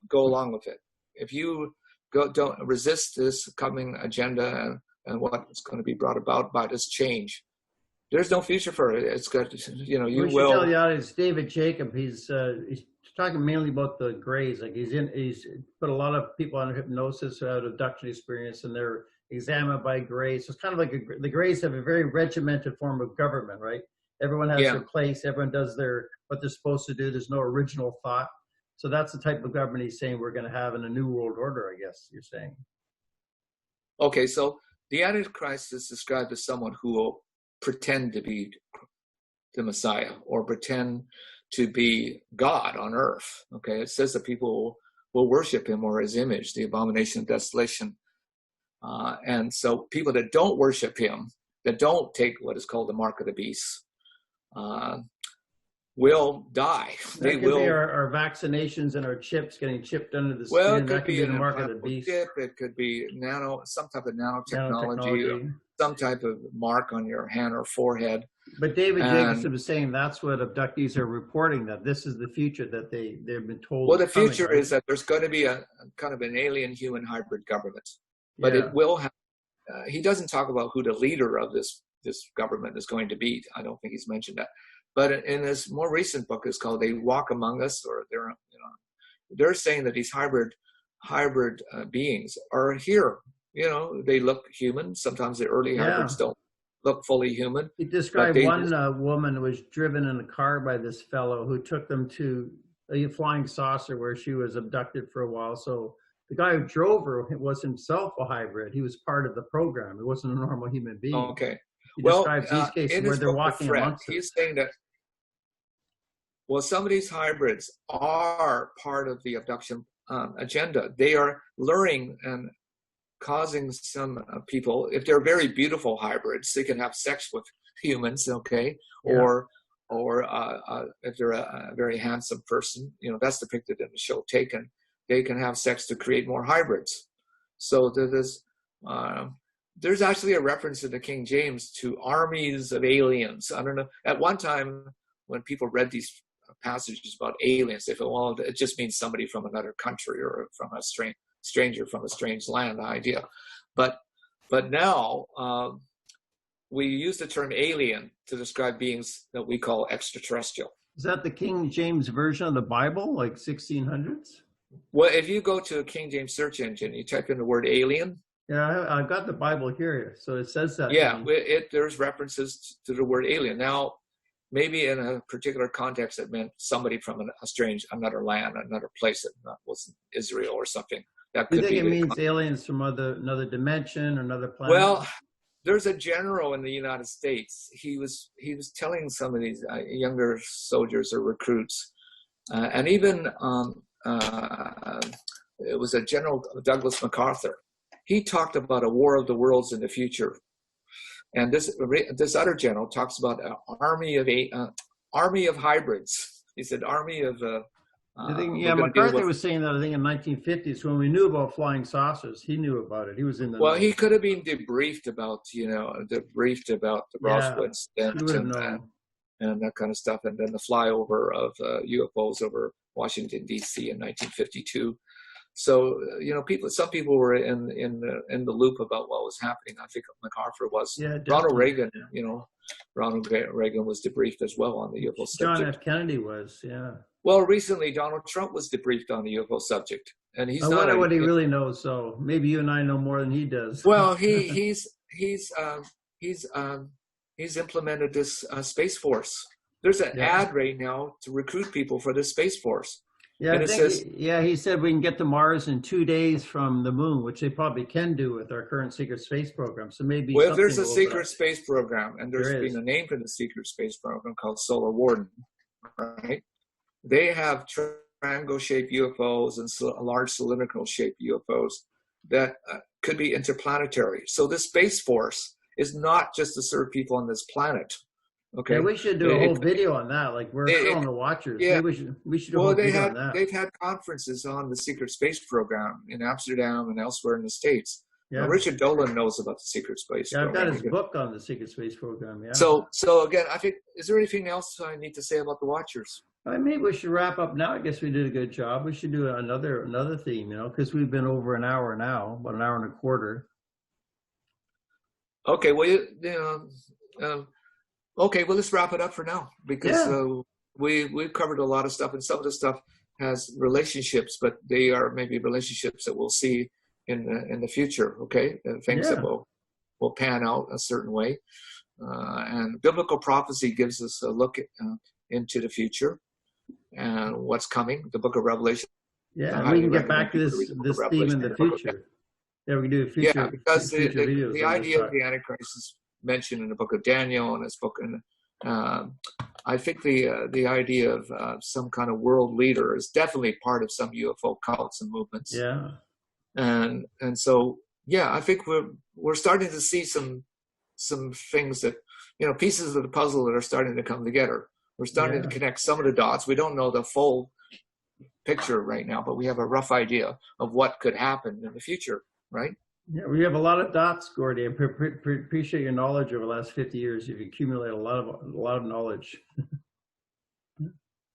go along with it. If you don't resist this coming agenda and what is going to be brought about by this change, there's no future for it. It's got, you will. Tell the audience, David Jacob, he's talking mainly about the Greys. Like he's put a lot of people under hypnosis who had abduction experience, and they're examined by Greys. So it's kind of like the Greys have a very regimented form of government, right? Everyone has their place. Everyone does what they're supposed to do. There's no original thought. So that's the type of government he's saying we're going to have in a new world order, I guess you're saying. Okay, so the Antichrist is described as someone who will pretend to be the Messiah or pretend to be God on earth. Okay, it says that people will worship him or his image, the abomination of desolation. And so people that don't worship him, that don't take what is called the mark of the beast, will die. They will. Be our vaccinations and our chips getting chipped under the skin. Well, it could be the mark of the beast. Chip. It could be some type of nanotechnology. Some type of mark on your hand or forehead. But David Jacobson was saying that's what abductees are reporting, that this is the future that they've been told. Well, the future is that there's going to be a kind of an alien human hybrid government, but it will have. He doesn't talk about who the leader of this government is going to be. I don't think he's mentioned that. But in his more recent book, is called "They Walk Among Us," or they're saying that these hybrid beings are here. They look human. Sometimes the early hybrids don't look fully human. He described one woman who was driven in a car by this fellow who took them to a flying saucer where she was abducted for a while. So the guy who drove her was himself a hybrid. He was part of the program. He wasn't a normal human being. Okay. He describes these cases where they're walking amongst us. He's saying that, some of these hybrids are part of the abduction agenda. They are luring and causing some people, if they're very beautiful hybrids, they can have sex with humans, or or if they're a very handsome person, that's depicted in the show Taken, they can have sex to create more hybrids. So there's actually a reference in the King James to armies of aliens. I don't know. At one time, when people read these passages about aliens, they thought, well, it just means somebody from another country or from a stranger from a strange land, the idea. But now we use the term alien to describe beings that we call extraterrestrial. Is that the King James version of the Bible, like 1600s? Well, if you go to a King James search engine, you type in the word alien. Yeah, I've got the Bible here, so it says that. Yeah, there's references to the word alien. Now, maybe in a particular context, it meant somebody from another land, another place that wasn't Israel or something. That could Do you think be it means aliens from another dimension, another planet? Well, there's a general in the United States. He was telling some of these younger soldiers or recruits, and even it was a General Douglas MacArthur. He talked about a war of the worlds in the future, and this other general talks about an army of hybrids. He said army of. MacArthur was saying that I think in 1950s when we knew about flying saucers. He knew about it. He was in the. Well, he could have been debriefed about the Roswell incident and that kind of stuff, and then the flyover of UFOs over Washington D.C. in 1952. So some people were in the loop about what was happening. I think MacArthur was. Yeah, Ronald Reagan. Ronald Reagan was debriefed as well on the UFO subject. John F. Kennedy was. Yeah. Well, recently Donald Trump was debriefed on the UFO subject, and he's. I wonder what he really knows. So maybe you and I know more than he does. Well, he's implemented this Space Force. There's an ad right now to recruit people for this Space Force. Yeah, and he said we can get to Mars in 2 days from the moon, which they probably can do with our current secret space program. So maybe. Well, if there's a secret space program, and there's been a name for the secret space program called Solar Warden, right? They have triangle-shaped UFOs and large cylindrical-shaped UFOs that could be interplanetary. So this Space Force is not just to serve people on this planet. Okay. Yeah, we should do a whole video on that. Like we're showing the watchers. Yeah, we should do a whole video on that. They've had conferences on the secret space program in Amsterdam and elsewhere in the States. Yeah. Now, Richard Dolan knows about the secret space program. I've got his book on the secret space program. Yeah. So again, I think, is there anything else I need to say about the watchers? Maybe we should wrap up now. I guess we did a good job. We should do another theme, because we've been over an hour now, about an hour and a quarter. Okay. Well, okay. Well, let's wrap it up for now because we've covered a lot of stuff, and some of the stuff has relationships, but they are maybe relationships that we'll see in the future. Okay, things that will pan out a certain way, and biblical prophecy gives us a look into the future and what's coming. The Book of Revelation. Yeah, we can get back to this theme in the future. Yeah, we can do future. Yeah, because videos the idea of the Antichrist is mentioned in the Book of Daniel and his book, and I think the idea of some kind of world leader is definitely part of some UFO cults and movements. Yeah, and so I think we're starting to see some things that pieces of the puzzle that are starting to come together. We're starting to connect some of the dots. We don't know the full picture right now, but we have a rough idea of what could happen in the future, right? Yeah, we have a lot of dots, Gordy. I appreciate your knowledge over the last 50 years. You've accumulated a lot of knowledge.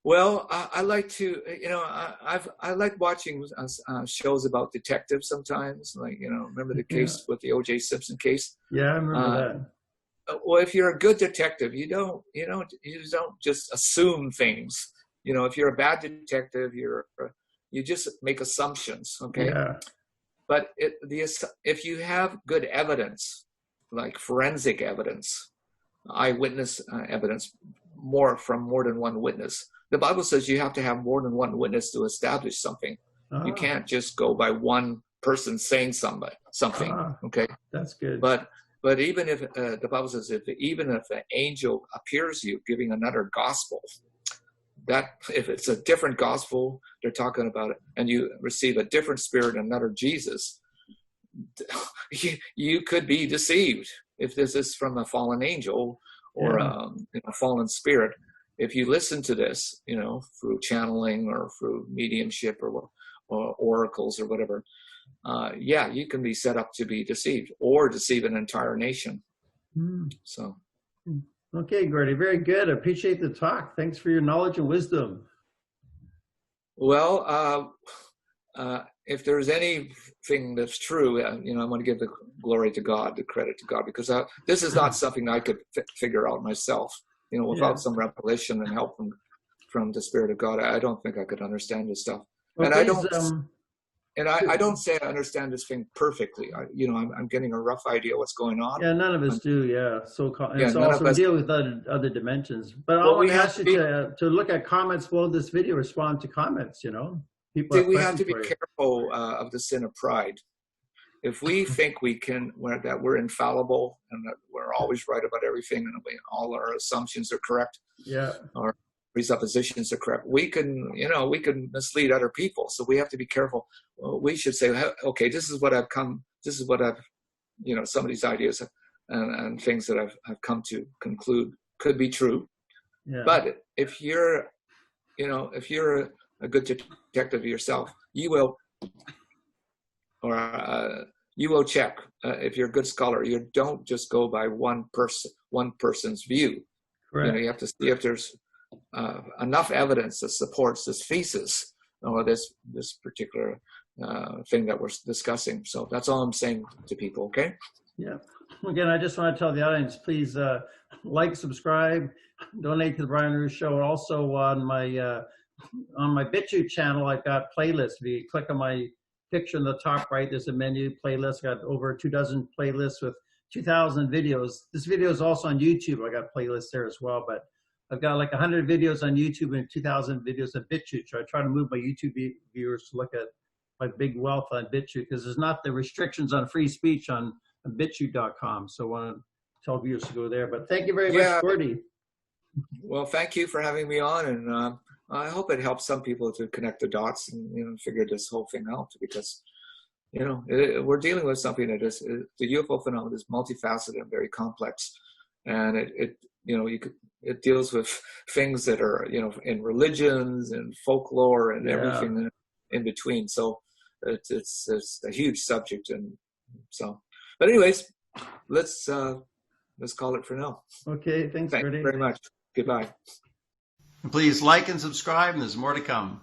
Well, I like to, I like watching shows about detectives sometimes. Like, remember the case with the O.J. Simpson case? Yeah, I remember that. Well, if you're a good detective, you don't just assume things. If you're a bad detective, you just make assumptions. Okay. Yeah. But if you have good evidence, like forensic evidence, eyewitness evidence, from more than one witness, the Bible says you have to have more than one witness to establish something. Oh. You can't just go by one person saying something. Okay, that's good. But even if the Bible says even if an angel appears to you giving another gospel, that if it's a different gospel they're talking about it, and you receive a different spirit, another Jesus, you could be deceived if this is from a fallen angel or a fallen spirit. if you listen to this, through channeling or through mediumship or oracles or whatever, you can be set up to be deceived or deceive an entire nation. So. Okay, Gordy, very good. I appreciate the talk. Thanks for your knowledge and wisdom. Well, if there's anything that's true, I want to give the glory to God, the credit to God, because this is not something I could figure out myself. Without some revelation and help from the Spirit of God, I don't think I could understand this stuff. Well, and please, I don't say I understand this thing perfectly. I'm getting a rough idea what's going on. Yeah, none of us do. Yeah, it's none also of us deal with other dimensions. But I want to ask you to look at comments below this video, respond to comments. People. We have to be careful of the sin of pride. If we think that we're infallible and that we're always right about everything and all our assumptions are correct, our presuppositions are correct, we can mislead other people. So we have to be careful. We should say, okay, this is what I've some of these ideas and things that I've come to conclude could be true. Yeah. But if you're a good detective yourself, you will check. If you're a good scholar, you don't just go by one person's view. Right. You have to see if there's enough evidence that supports this thesis or this particular thing that we're discussing. So that's all I'm saying to people. Okay. Yeah. Again, I just want to tell the audience, please like, subscribe, donate to the Brian Ruiz Show. Also on my BitChute channel, I've got playlists. If you click on my picture in the top right, there's a menu playlist. Got over 24 playlists with 2,000 videos. This video is also on YouTube. I got playlists there as well, but I've got like 100 videos on YouTube and 2,000 videos on BitChute. So I try to move my YouTube viewers to look at my big wealth on BitChute, because there's not the restrictions on free speech on BitChute.com. So I want to tell viewers to go there. But thank you very much, Gordy. Well, thank you for having me on, and I hope it helps some people to connect the dots and figure this whole thing out, because we're dealing with something that is the UFO phenomenon is multifaceted and very complex, and it deals with things that are in religions and folklore and everything in between. So it's a huge subject, and so. But anyways, let's call it for now. Okay, thanks very much. Goodbye. Please like and subscribe, and there's more to come.